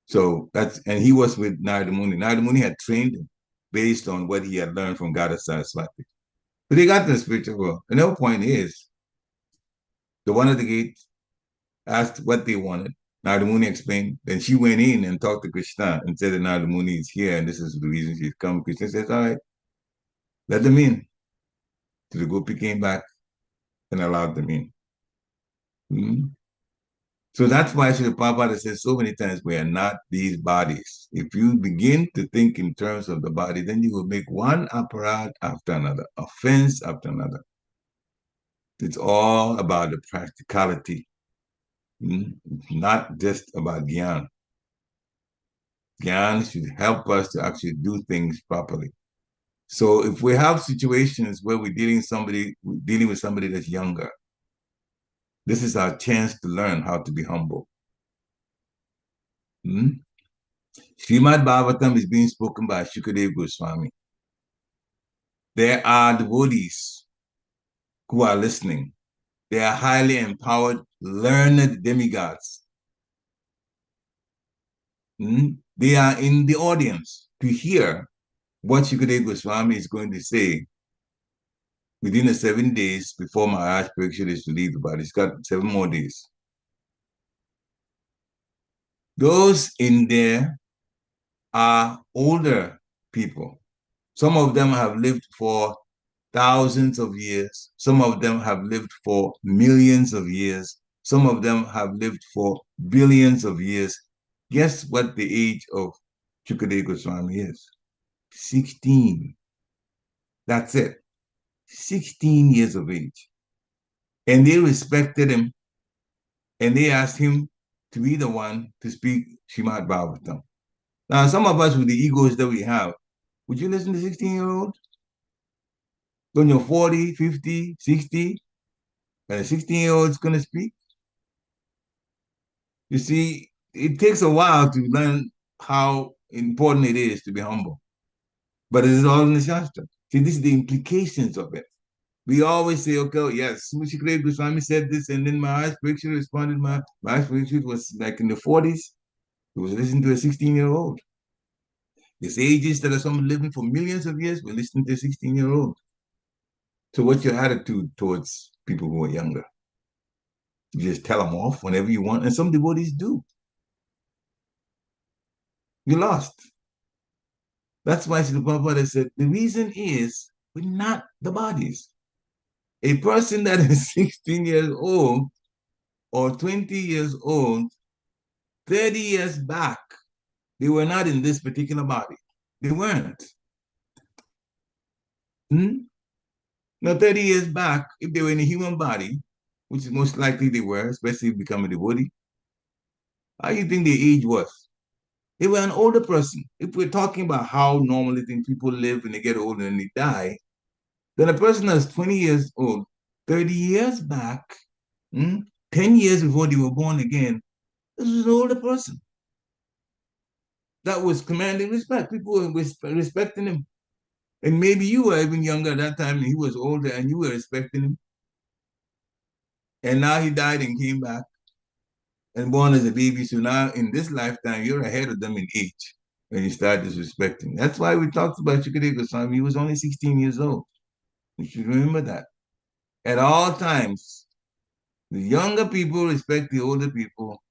Speaker 2: So and he was with Narada Muni. Narada Muni had trained him based on what he had learned from Goddess Saraswati. But they got to the spiritual world. And the whole point is, the one at the gate asked what they wanted. Narada Muni explained. Then she went in and talked to Krishna and said that Narada Muni is here and this is the reason she's come. Krishna says, all right, let them in. So the Gopi came back and allowed them in. So that's why Srila Prabhupada says so many times, we are not these bodies. If you begin to think in terms of the body, then you will make one aparad after another, offense after another. It's all about the practicality, not just about Gyan. Gyan should help us to actually do things properly. So if we have situations where we're dealing with somebody that's younger, this is our chance to learn how to be humble. Srimad Bhagavatam is being spoken by Shukadeva Goswami. There are devotees who are listening. They are highly empowered, learned demigods. They are in the audience to hear what Shukadeva Goswami is going to say within the 7 days before Maharaj Pariksit is to leave the body. He's got 7 more days. Those in there are older people. Some of them have lived for thousands of years. Some of them have lived for millions of years. Some of them have lived for billions of years. Guess what the age of Shukadeva Goswami is? 16. That's it. 16 years of age. And they respected him, and they asked him to be the one to speak Srimad Bhagavatam. Now, some of us with the egos that we have, would you listen to 16-year-old? When you're 40, 50, 60, and a 16-year-old is going to speak? You see, it takes a while to learn how important it is to be humble. But it is all in the Shastra. See, this is the implications of it. We always say, okay, yes, Shukadeva Goswami said this, and then Maharaj Pariksit responded. Maharaj Pariksit was like in the 40s. He was listening to a 16-year-old. The sages that are someone living for millions of years were listening to a 16-year-old. So what's your attitude towards people who are younger? You just tell them off whenever you want, and some devotees do. You're lost. That's why Srila Prabhupada said, the reason is we're not the bodies. A person that is 16 years old or 20 years old, 30 years back, they were not in this particular body. They weren't. Now, 30 years back, if they were in a human body, which is most likely they were, especially if you become a devotee, how do you think their age was? They were an older person. If we're talking about how normally people live when they get older and they die, then a person that's 20 years old, 30 years back, 10 years before they were born again, this was an older person. That was commanding respect. People were respecting him. And maybe you were even younger at that time and he was older and you were respecting him. And now he died and came back and born as a baby. So now in this lifetime, you're ahead of them in age when you start disrespecting. That's why we talked about Shukadeva Goswami. He was only 16 years old. You should remember that. At all times, the younger people respect the older people.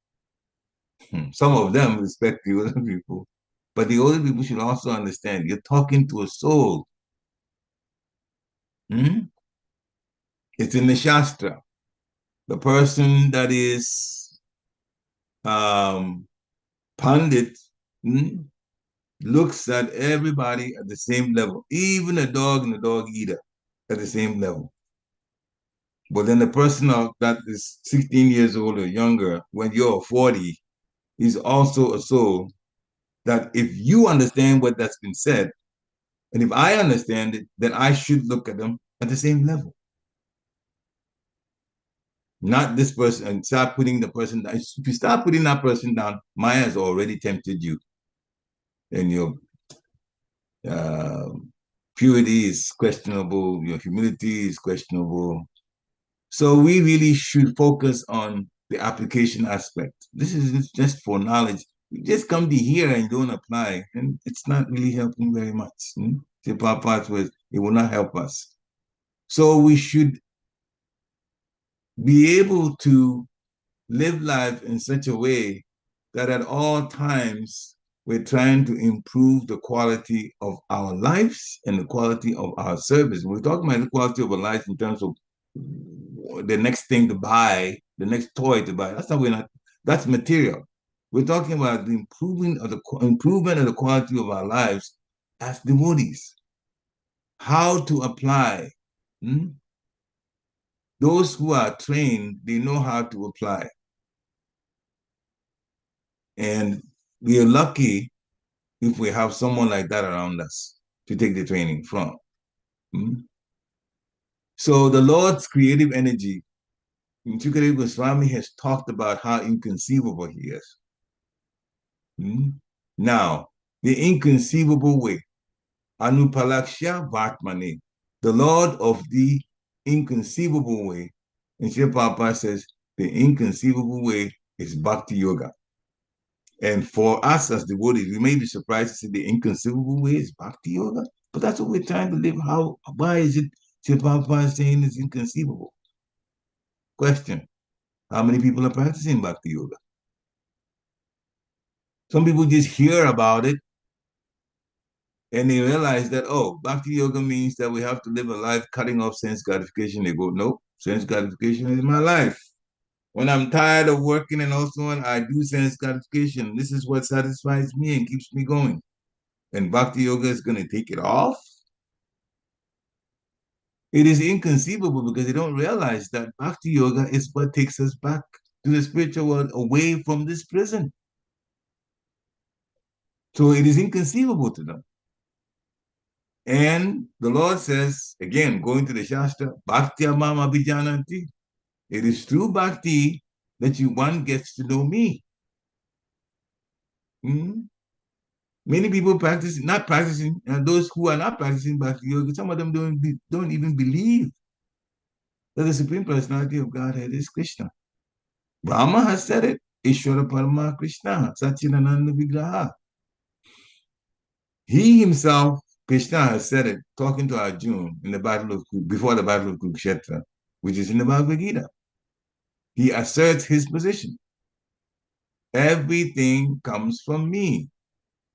Speaker 2: Some of them respect the older people. But the older people should also understand you're talking to a soul. Hmm? It's in the Shastra. The person that is Pandit looks at everybody at the same level, even a dog and a dog eater at the same level. But then the person that is 16 years old or younger, when you're 40, is also a soul that if you understand what that's been said, and if I understand it, then I should look at them at the same level. Not this person and start putting the person down. If you start putting that person down, Maya has already tempted you. And your uh, purity is questionable, your humility is questionable. So we really should focus on the application aspect. This is just for knowledge. You just come to here and don't apply, and it's not really helping very much. The part was it will not help us. So we should be able to live life in such a way that at all times we're trying to improve the quality of our lives and the quality of our service. We're talking about the quality of our lives in terms of the next thing to buy, the next toy to buy. That's material. We're talking about the improvement of the quality of our lives as devotees. How to apply. Those who are trained, they know how to apply. And we are lucky if we have someone like that around us to take the training from. So the Lord's creative energy, Shukadeva Goswami has talked about how inconceivable he is. Now, the inconceivable way, Anupalaksha Vatmane, the Lord of the inconceivable way. And Sri Prabhupada says the inconceivable way is Bhakti Yoga. And for us as devotees, we may be surprised to see the inconceivable way is Bhakti Yoga, but that's what we're trying to live. Why is it Sri Prabhupada saying it's inconceivable? Question, how many people are practicing Bhakti Yoga? Some people just hear about it and they realize that, oh, Bhakti Yoga means that we have to live a life cutting off sense gratification. They go, no, sense gratification is my life. When I'm tired of working and also when I do sense gratification, this is what satisfies me and keeps me going. And Bhakti Yoga is going to take it off? It is inconceivable because they don't realize that Bhakti Yoga is what takes us back to the spiritual world, away from this prison. So it is inconceivable to them. And the Lord says, again, going to the Shastra, Bhakti Amam Abhijananti. It is through Bhakti that one gets to know me. Many people not practicing, and those who are not practicing Bhakti Yoga, some of them don't even believe that the Supreme Personality of Godhead is Krishna. Brahma has said it, Ishvara Parama Krishna, Satchidananda Vigraha. He himself, Krishna, has said it, talking to Arjuna before the battle of Kurukshetra, which is in the Bhagavad Gita. He asserts his position. Everything comes from me.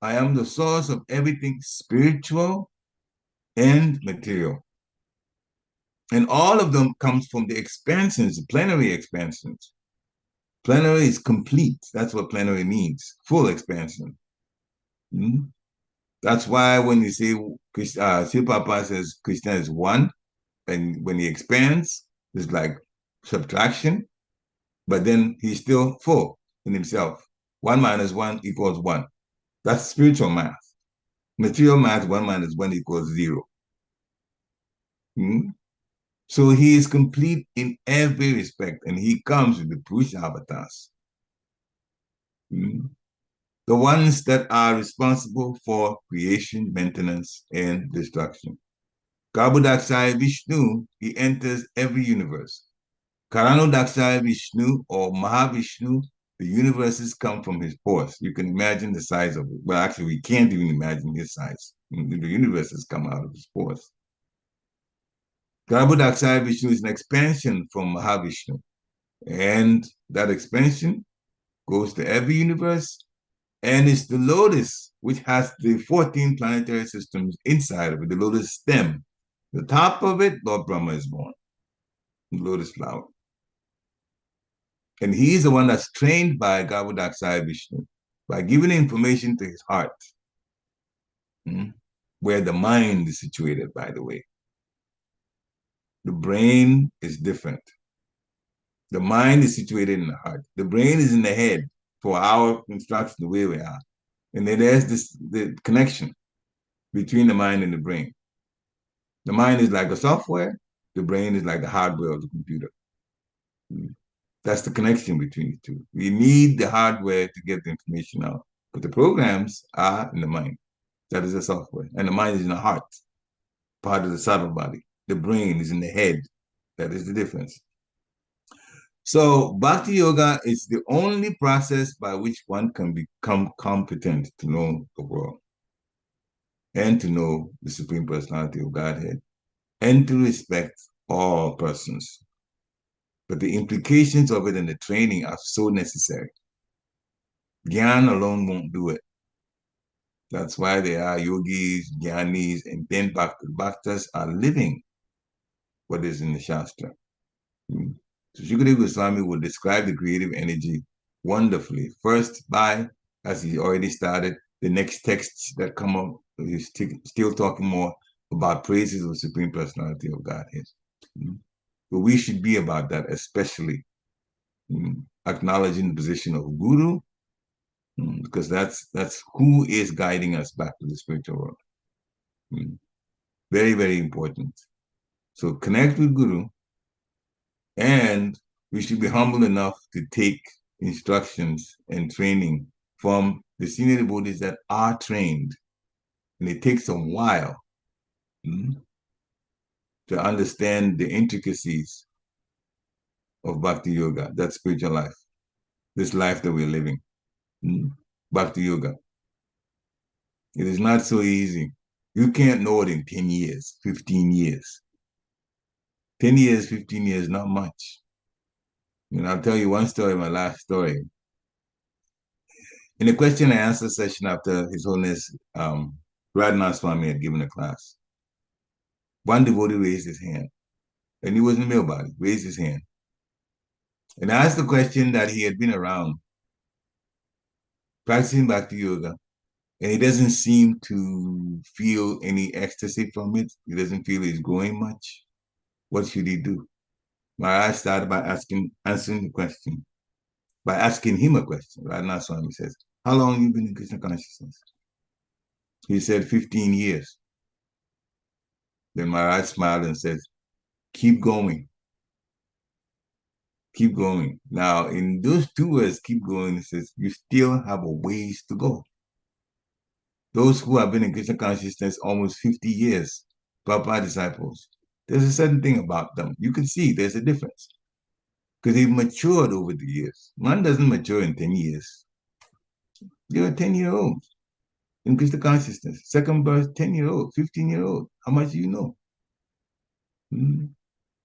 Speaker 2: I am the source of everything spiritual and material. And all of them comes from the expansions, the plenary expansions. Plenary is complete. That's what plenary means, full expansion. That's why when you say, Sri Prabhupada says Krishna is one, and when he expands, it's like subtraction, but then he's still full in himself. 1 minus 1 equals 1. That's spiritual math. Material math, 1 minus 1 equals 0. So he is complete in every respect, and he comes with the Purusha avatars. the ones that are responsible for creation, maintenance, and destruction. Karbodaksaya Vishnu, he enters every universe. Karanodaksaya Vishnu or Mahavishnu, the universes come from his pores. You can imagine the size of it. Well, actually, we can't even imagine his size. The universes come out of his pores. Karbodaksaya Vishnu is an expansion from Mahavishnu. And that expansion goes to every universe. And it's the lotus, which has the 14 planetary systems inside of it, the lotus stem. The top of it, Lord Brahma is born, the lotus flower. And he's the one that's trained by Garbhodaksaya Vishnu by giving information to his heart, where the mind is situated, by the way. The brain is different. The mind is situated in the heart. The brain is in the head for our construction, the way we are. And then there's the connection between the mind and the brain. The mind is like the software. The brain is like the hardware of the computer. That's the connection between the two. We need the hardware to get the information out, but the programs are in the mind. That is the software. And the mind is in the heart, part of the subtle body. The brain is in the head. That is the difference. So Bhakti Yoga is the only process by which one can become competent to know the world and to know the Supreme Personality of Godhead and to respect all persons. But the implications of it and the training are so necessary. Gyan alone won't do it. That's why there are yogis, jnanis, and then bhaktas are living what is in the Shastra. So Shukadeva Goswami will describe the creative energy wonderfully. First by, as he already started, the next texts that come up, he's still talking more about praises of the Supreme Personality of Godhead. But we should be about that, especially acknowledging the position of Guru, because that's who is guiding us back to the spiritual world. Very, very important. So connect with Guru, and we should be humble enough to take instructions and training from the senior devotees that are trained. And it takes a while to understand the intricacies of Bhakti Yoga, that spiritual life, this life that we're living. Bhakti Yoga. It is not so easy. You can't know it in 10 years, 15 years. 10 years, 15 years, not much. And I'll tell you one story, my last story. In the question and answer session after His Holiness Radhanath Swami had given a class, one devotee raised his hand, and he was in the male body, raised his hand, and asked the question that he had been around practicing Bhakti Yoga, and he doesn't seem to feel any ecstasy from it. He doesn't feel he's growing much. What should he do? Maharaj started by answering the question, by asking him a question. Radhanath Swami says, how long have you been in Krishna consciousness? He said, 15 years. Then Maharaj smiled and says, keep going. Keep going. Now, in those two words, keep going, it says, you still have a ways to go. Those who have been in Krishna consciousness almost 50 years, Prabhupada disciples, there's a certain thing about them. You can see there's a difference because they've matured over the years. One doesn't mature in 10 years. You're a 10-year-old in Krishna consciousness. Second birth, 10-year-old, 15-year-old. How much do you know?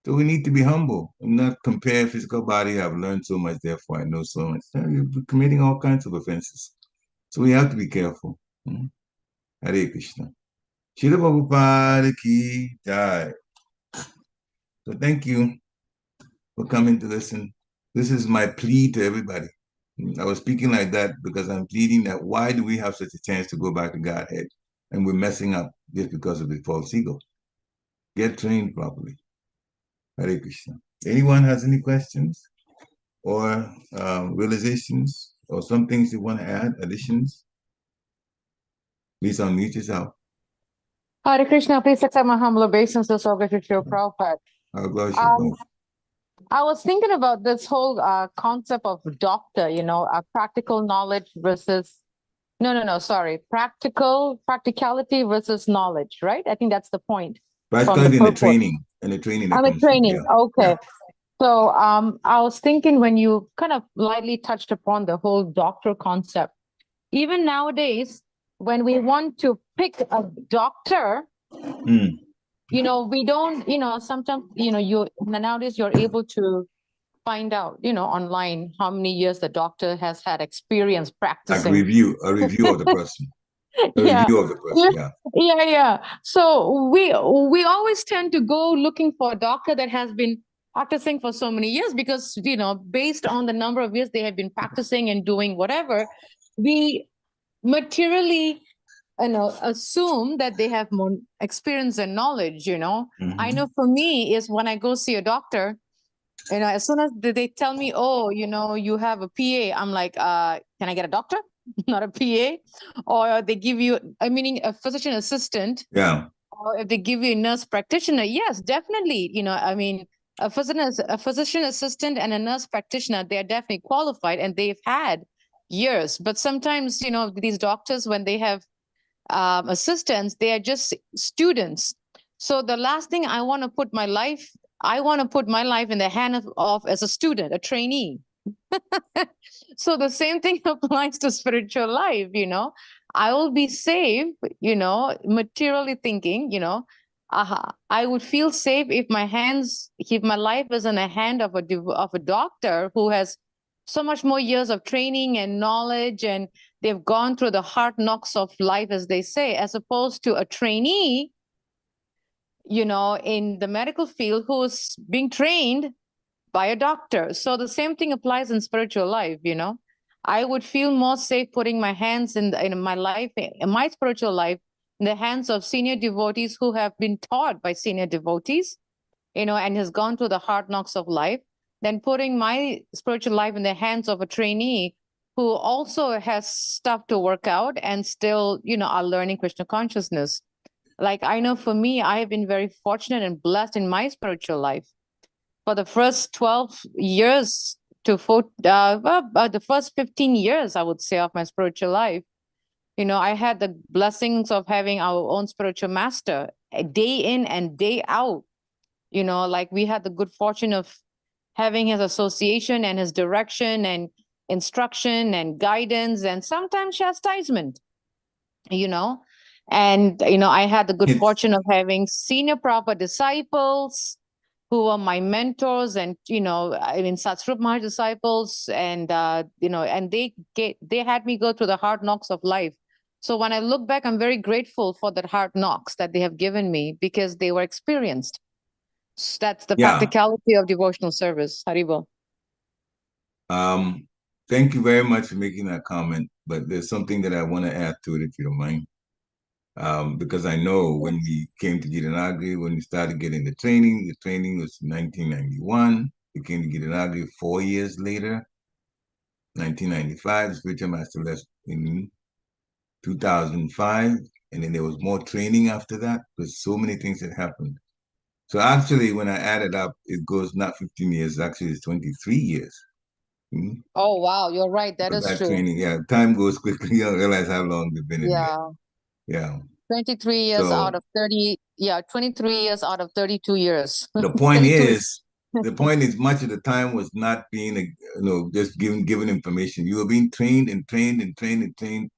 Speaker 2: So we need to be humble and not compare physical body. I've learned so much, therefore I know so much. You're committing all kinds of offenses. So we have to be careful. Hare Krishna. Srila Prabhupada ki jai. So thank you for coming to listen. This is my plea to everybody. I was speaking like that because I'm pleading that why do we have such a chance to go back to Godhead and we're messing up just because of the false ego? Get trained properly. Hare Krishna. Anyone has any questions or realizations or some things you want to add, additions? Please unmute yourself.
Speaker 5: Hare Krishna, please accept my humble obeisances over to Srila Prabhupada. I was thinking about this whole concept of doctor, practical knowledge versus No, sorry. Practicality versus knowledge, right? I think that's the point from the
Speaker 2: Practicality
Speaker 5: purport.
Speaker 2: and the training that
Speaker 5: I'm a
Speaker 2: comes from,
Speaker 5: training.
Speaker 2: yeah.
Speaker 5: Okay.
Speaker 2: Yeah.
Speaker 5: So I was thinking when you kind of lightly touched upon the whole doctor concept, even nowadays, when we want to pick a doctor,
Speaker 2: Mm.
Speaker 5: we don't, sometimes, nowadays you're able to find out, online how many years the doctor has had experience
Speaker 2: Like
Speaker 5: practicing.
Speaker 2: a review of the person. A
Speaker 5: Yeah.
Speaker 2: review of the person, yeah.
Speaker 5: Yeah. So we always tend to go looking for a doctor that has been practicing for so many years because, based on the number of years they have been practicing and doing whatever, we materially, assume that they have more experience and knowledge, I know for me is when I go see a doctor, as soon as they tell me, oh, you have a PA, I'm like, can I get a doctor? Not a PA. Or they give you, meaning a physician assistant.
Speaker 2: Yeah.
Speaker 5: Or if they give you a nurse practitioner, yes, definitely. A physician assistant and a nurse practitioner, they are definitely qualified and they've had years. But sometimes, these doctors, when they have assistants, they are just students. So the last thing I want to put my life in the hand of as a student, a trainee. So the same thing applies to spiritual life, I will be safe, materially thinking, I would feel safe if my life is in the hand of a doctor who has so much more years of training and knowledge, and they've gone through the hard knocks of life, as they say, as opposed to a trainee, in the medical field who's being trained by a doctor. So the same thing applies in spiritual life, I would feel more safe putting my hands in my life, in my spiritual life, in the hands of senior devotees who have been taught by senior devotees, and has gone through the hard knocks of life, than putting my spiritual life in the hands of a trainee who also has stuff to work out and still, are learning Krishna consciousness. Like I know for me, I have been very fortunate and blessed in my spiritual life. For the first 12 years the first 15 years, I would say, of my spiritual life, I had the blessings of having our own spiritual master day in and day out. Like we had the good fortune of having his association and his direction and instruction and guidance and sometimes chastisement, and I had the good fortune of having senior proper disciples who were my mentors, and Satsrup Maharaj disciples, and and they had me go through the hard knocks of life. So when I look back, I'm very grateful for that hard knocks that they have given me because they were experienced. That's the practicality of devotional service. Haribo.
Speaker 2: Thank you very much for making that comment, but there's something that I want to add to it, if you don't mind. Because I know when we came to Gitanagri, when we started getting the training was 1991. We came to Gitanagri 4 years later, 1995. The spiritual master left in 2005, and then there was more training after that. There's so many things that happened. So actually, when I added up, it goes not 15 years, actually it's 23 years. Mm-hmm.
Speaker 5: Oh, wow, you're right. That is true.
Speaker 2: Training, yeah, time goes quickly. You don't realize how long they've been in there. Yeah.
Speaker 5: 23 years out of 30. Yeah, 23 years out of 32 years.
Speaker 2: The point is, much of the time was not being, just given information. You were being trained and trained and trained and trained.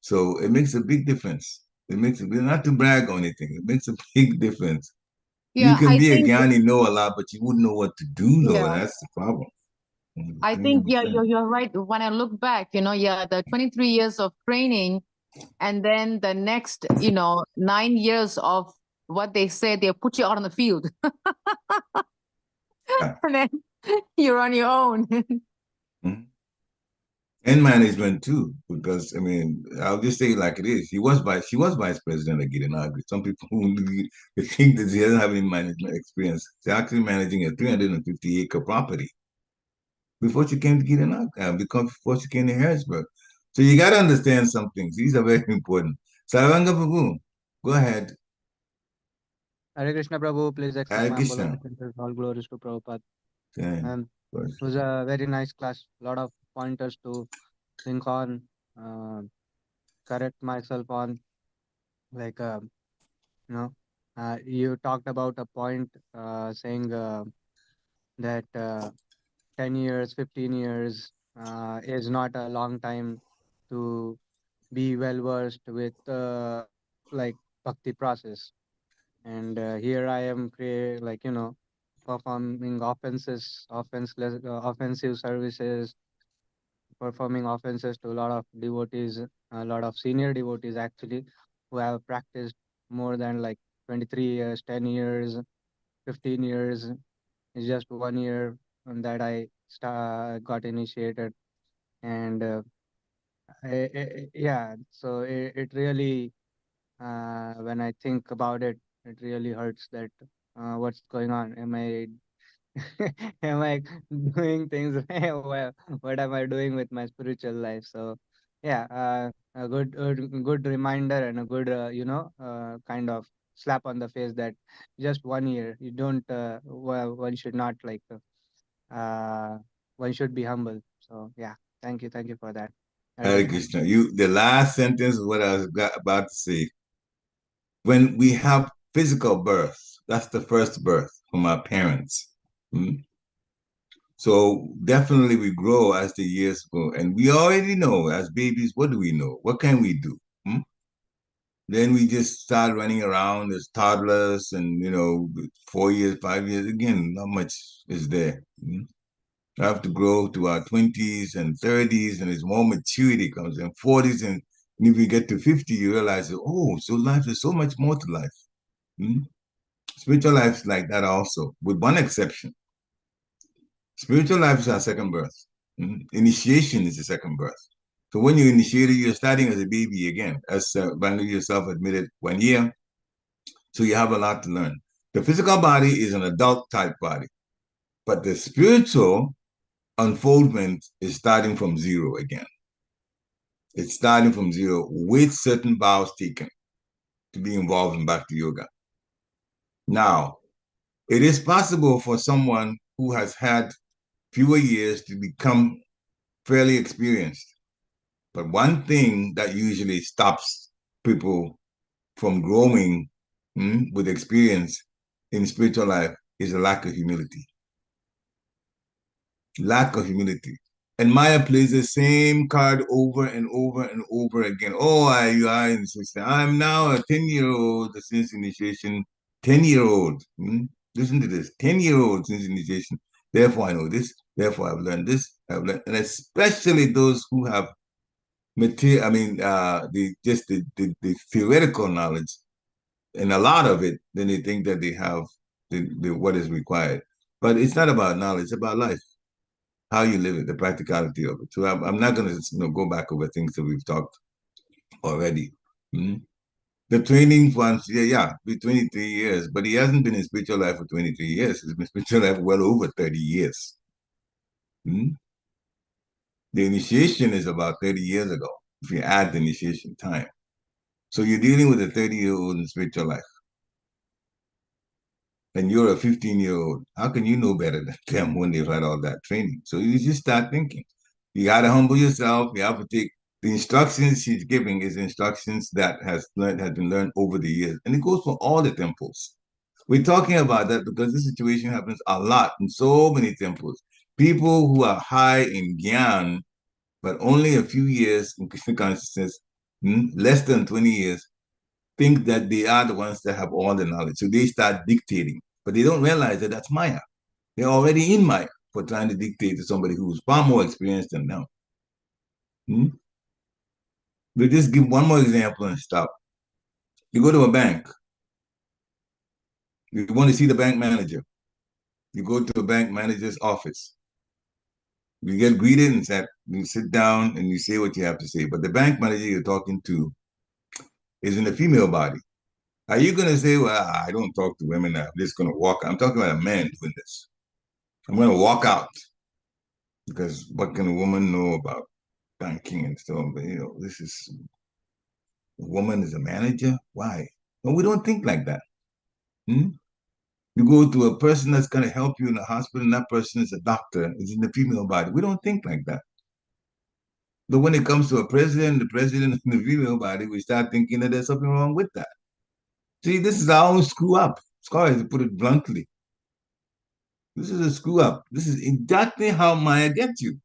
Speaker 2: So it makes a big difference. It makes not to brag or anything. It makes a big difference.
Speaker 5: Yeah,
Speaker 2: you can be a Gyani, know a lot, but you wouldn't know what to do, though.
Speaker 5: Yeah.
Speaker 2: That's the problem.
Speaker 5: I think, you're right. When I look back, the 23 years of training, and then the next, 9 years of what they say, they put you out on the field. And then you're on your own.
Speaker 2: And management too, because I'll just say it like it is. She was vice president of Gitanagri. Some people think that she doesn't have any management experience. She's actually managing a 350-acre property before she came to Gitanagri, before she came to Harrisburg. So you got to understand some things. These are very important. Sarvanga Prabhu, go ahead.
Speaker 6: Hare Krishna Prabhu, please accept
Speaker 2: Hare
Speaker 6: my
Speaker 2: Krishna.
Speaker 6: humble all glories to Prabhupada.
Speaker 2: Okay.
Speaker 6: It was a very nice class. A lot of pointers to think on. correct myself on, like, you talked about a point saying that 10 years, 15 years is not a long time to be well versed with like bhakti process. And here I am performing offensive services, performing offenses to a lot of devotees, a lot of senior devotees actually, who have practiced more than like 23 years, 10 years, 15 years. It's just 1 year that got initiated. And yeah, so it really, when I think about it, it really hurts that what's going on. Am I am I doing things well? What am I doing with my spiritual life? So yeah, a good reminder and a good kind of slap on the face that just 1 year. You don't well, one should not uh, one should be humble. So yeah, thank you for that, Hare
Speaker 2: Hare
Speaker 6: Krishna.
Speaker 2: Krishna. The last sentence is what I was about to say. When we have physical birth, that's the first birth from our parents. Hmm? So definitely we grow as the years go. And we already know as babies, what do we know? What can we do? Hmm? Then we just start running around as toddlers and, 4 years, 5 years, again, not much is there. Hmm? We have to grow to our 20s and 30s, and as more maturity comes in 40s, and if we get to 50, you realize, oh, so life is so much more to life. Hmm? Spiritual life is like that also, with one exception. Spiritual life is our second birth. Initiation is the second birth. So when you're initiated, you're starting as a baby again, as Bandu yourself admitted 1 year. So you have a lot to learn. The physical body is an adult type body, but the spiritual unfoldment is starting from zero again. It's starting from zero with certain vows taken to be involved in Bhakti Yoga. Now, it is possible for someone who has had fewer years to become fairly experienced. But one thing that usually stops people from growing with experience in spiritual life is a lack of humility. Lack of humility. And Maya plays the same card over and over and over again. Oh, you are in sister. I'm now a 10-year-old since initiation. 10-year-old. Listen to this. 10-year-old since initiation. Therefore, I know this. Therefore, I've learned this. And especially those who have material. I mean, the theoretical knowledge, and a lot of it. Then they think that they have the what is required. But it's not about knowledge. It's about life, how you live it, the practicality of it. So I'm not going to go back over things that we've talked already. Mm-hmm. The training once, be 23 years, but he hasn't been in spiritual life for 23 years. He's been in spiritual life well over 30 years. Mm-hmm. The initiation is about 30 years ago, if you add the initiation time. So you're dealing with a 30-year-old in spiritual life, and you're a 15-year-old. How can you know better than them when they've had all that training? So you just start thinking. You got to humble yourself. You have to take the instructions she's giving is instructions that has been learned over the years, and it goes for all the temples. We're talking about that because this situation happens a lot in so many temples. People who are high in gyan, but only a few years in Krishna consciousness, less than 20 years, think that they are the ones that have all the knowledge. So they start dictating, but they don't realize that that's Maya. They're already in Maya for trying to dictate to somebody who's far more experienced than them. We'll just give one more example and stop. You go to a bank. You want to see the bank manager. You go to a bank manager's office. You get greeted and you sit down and you say what you have to say. But the bank manager you're talking to is in a female body. Are you going to say, well, I don't talk to women. I'm just going to walk? I'm talking about a man doing this. I'm going to walk out because what can a woman know about banking and stuff? But, this is a woman is a manager. Why? Well, we don't think like that. You go to a person that's going to help you in the hospital, and that person is a doctor, is in the female body. We don't think like that. But when it comes to a president, the president and the female body, we start thinking that there's something wrong with that. See, this is our own screw up. Sorry to put it bluntly. This is a screw up. This is exactly how Maya gets you.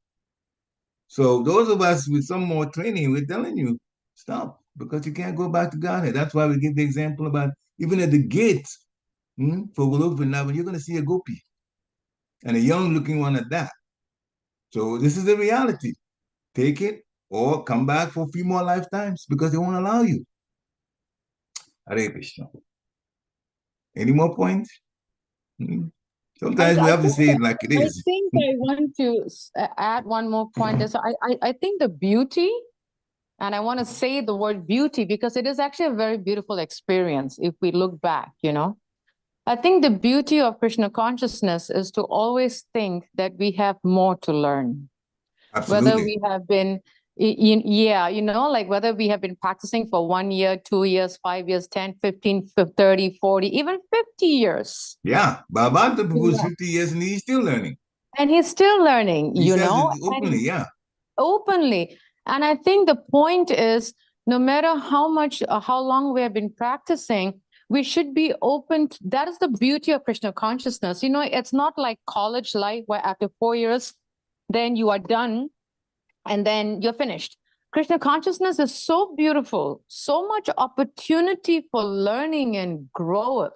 Speaker 2: So those of us with some more training, we're telling you, stop, because you can't go back to Ghana. That's why we give the example about even at the gate for Wolof, you're going to see a gopi and a young looking one at that. So this is the reality. Take it or come back for a few more lifetimes because they won't allow you. Hare Krishna. Any more points? Sometimes we have to say it like it
Speaker 5: I
Speaker 2: is.
Speaker 5: think I want to add one more point. So I think the beauty, and I want to say the word beauty because it is actually a very beautiful experience if we look back, you know. I think the beauty of Krishna consciousness is to always think that we have more to learn.
Speaker 2: Absolutely.
Speaker 5: Whether we have been, like whether we have been practicing for 1 year, 2 years, 5 years, 10, 15, 30, 40, even 50 years.
Speaker 2: Yeah, Baba was 50 years and he's still learning.
Speaker 5: And he's still learning,
Speaker 2: He says it openly, yeah.
Speaker 5: Openly. And I think the point is, no matter how much, how long we have been practicing, we should be open. That is the beauty of Krishna consciousness. You know, it's not like college life where after 4 years, then you are done and then you're finished. Krishna consciousness is so beautiful, so much opportunity for learning and growth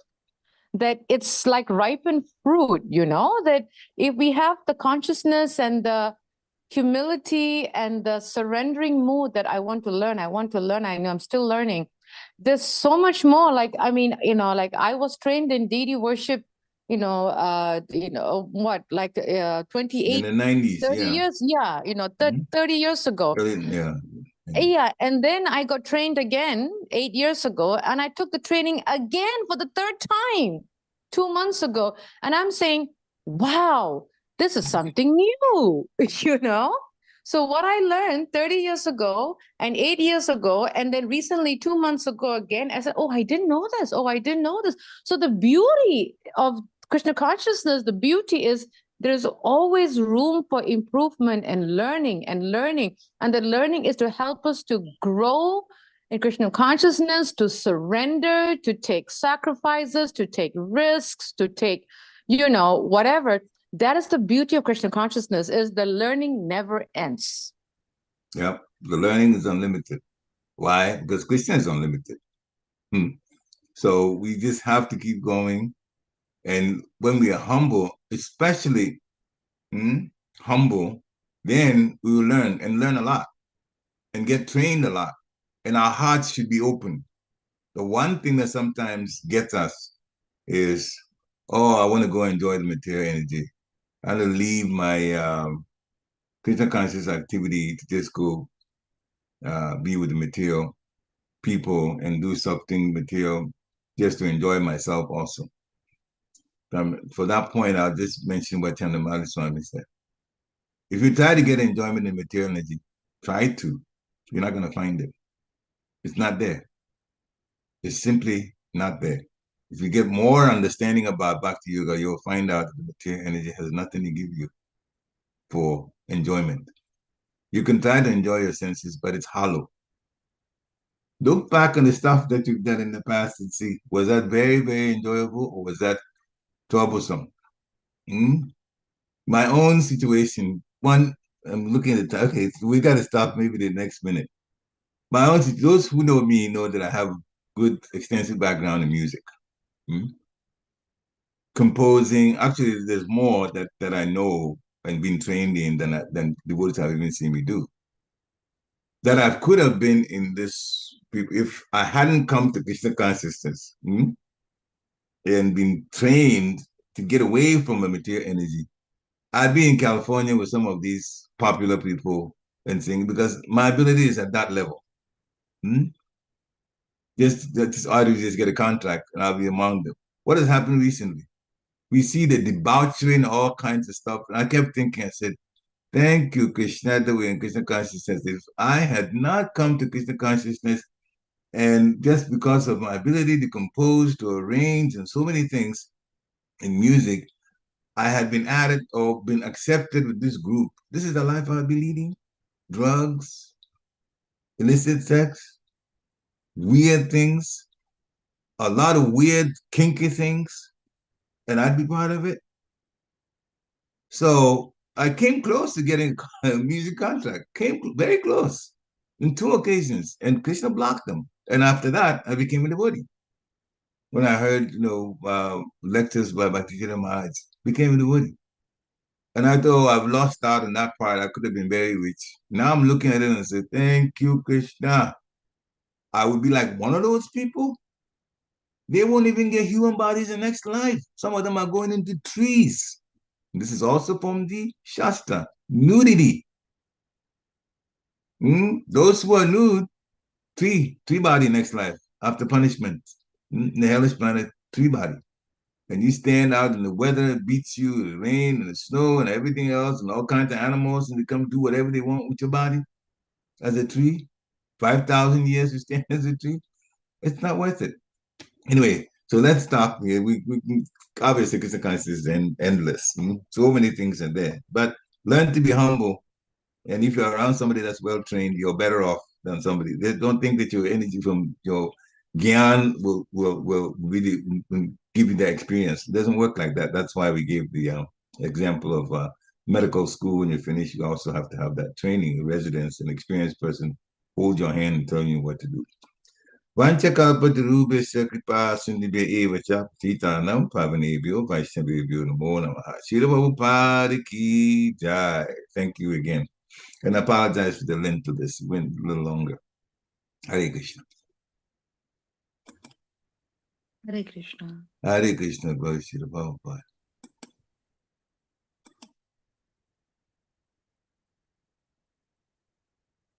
Speaker 5: that it's like ripened fruit, you know, that if we have the consciousness and the humility and the surrendering mood that I want to learn, I know I'm still learning. There's so much more. Like, I mean, you know, like I was trained in deity worship, what, like 28,
Speaker 2: in the 90s,
Speaker 5: 30 years, 30 years ago.
Speaker 2: Yeah.
Speaker 5: Yeah, and then I got trained again 8 years ago, and I took the training again for the third time 2 months ago. And I'm saying, wow, this is something new, you know? So what I learned 30 years ago and 8 years ago, and then recently 2 months ago again, I said, oh, I didn't know this. Oh, I didn't know this. So the beauty of Krishna consciousness, the beauty is there's always room for improvement and learning and learning. And the learning is to help us to grow in Krishna consciousness, to surrender, to take sacrifices, to take risks, to take, whatever. That is the beauty of Krishna consciousness, is the learning never ends.
Speaker 2: Yep. The learning is unlimited. Why? Because Krishna is unlimited. So we just have to keep going. And when we are humble, especially humble, then we will learn and learn a lot and get trained a lot. And our hearts should be open. The one thing that sometimes gets us is, oh, I want to go enjoy the material energy. I want to leave my Krishna conscious activity to just go be with the material people and do something material just to enjoy myself also. For that point, I'll just mention what Chandamali Swami said. If you try to get enjoyment in material energy, try to. You're not going to find it. It's not there. It's simply not there. If you get more understanding about Bhakti Yoga, you'll find out that the material energy has nothing to give you for enjoyment. You can try to enjoy your senses, but it's hollow. Look back on the stuff that you've done in the past and see, was that very, very enjoyable or was that troublesome? My own situation, one, I'm looking at the time, okay, so we got to stop maybe the next minute. My own, those who know me know that I have good, extensive background in music. Composing, actually, there's more that I know and been trained in than the words have even seen me do. That I could have been in this, if I hadn't come to Krishna consciousness and been trained to get away from the material energy, I'd be in California with some of these popular people and sing, because my ability is at that level. This artist just get a contract and I'll be among them. What has happened recently? We see the debauchery and all kinds of stuff. And I kept thinking, I said, thank you, Krishna, the way in Krishna consciousness. If I had not come to Krishna consciousness, and just because of my ability to compose, to arrange, and so many things in music, I had been added or been accepted with this group. This is the life I'll be leading. drugs, illicit sex, weird things, a lot of weird, kinky things, and I'd be part of it. So I came close to getting a music contract, came very close in 2 occasions, and Krishna blocked them. And after that, I became a devotee. When I heard, lectures by Bhakti Maharaj, became a devotee. And I thought I've lost out on that part. I could have been very rich. Now I'm looking at it and say, thank you, Krishna. I would be like one of those people. They won't even get human bodies in the next life. Some of them are going into trees. This is also from the Shastra. Nudity. Those who are nude, three body next life after punishment. In the hellish planet, 3 body. And you stand out in the weather, it beats you, the rain and the snow and everything else, and all kinds of animals, and they come do whatever they want with your body as a tree. 5,000 years you stand as a tree. It's not worth it. Anyway, so let's stop here. We obviously Krishna consciousness is endless. So many things in there. But learn to be humble. And if you're around somebody that's well trained, you're better off than somebody. Don't think that your energy from your gyan will really give you the experience. It doesn't work like that. That's why we gave the example of medical school. When you finish, you also have to have that training, a residence, an experienced person hold your hand and tell you what to do. Vanchakalpatarubhasya kripa sindhibhya eva cha patitanam pavanebhyo vaishnavebhyo namo namaha. Srila Prabhupada ki jai. Thank you again. And I apologize for the length of this. It went a little longer. Hare Krishna.
Speaker 5: Hare Krishna.
Speaker 2: Hare Krishna, Srila Prabhupada.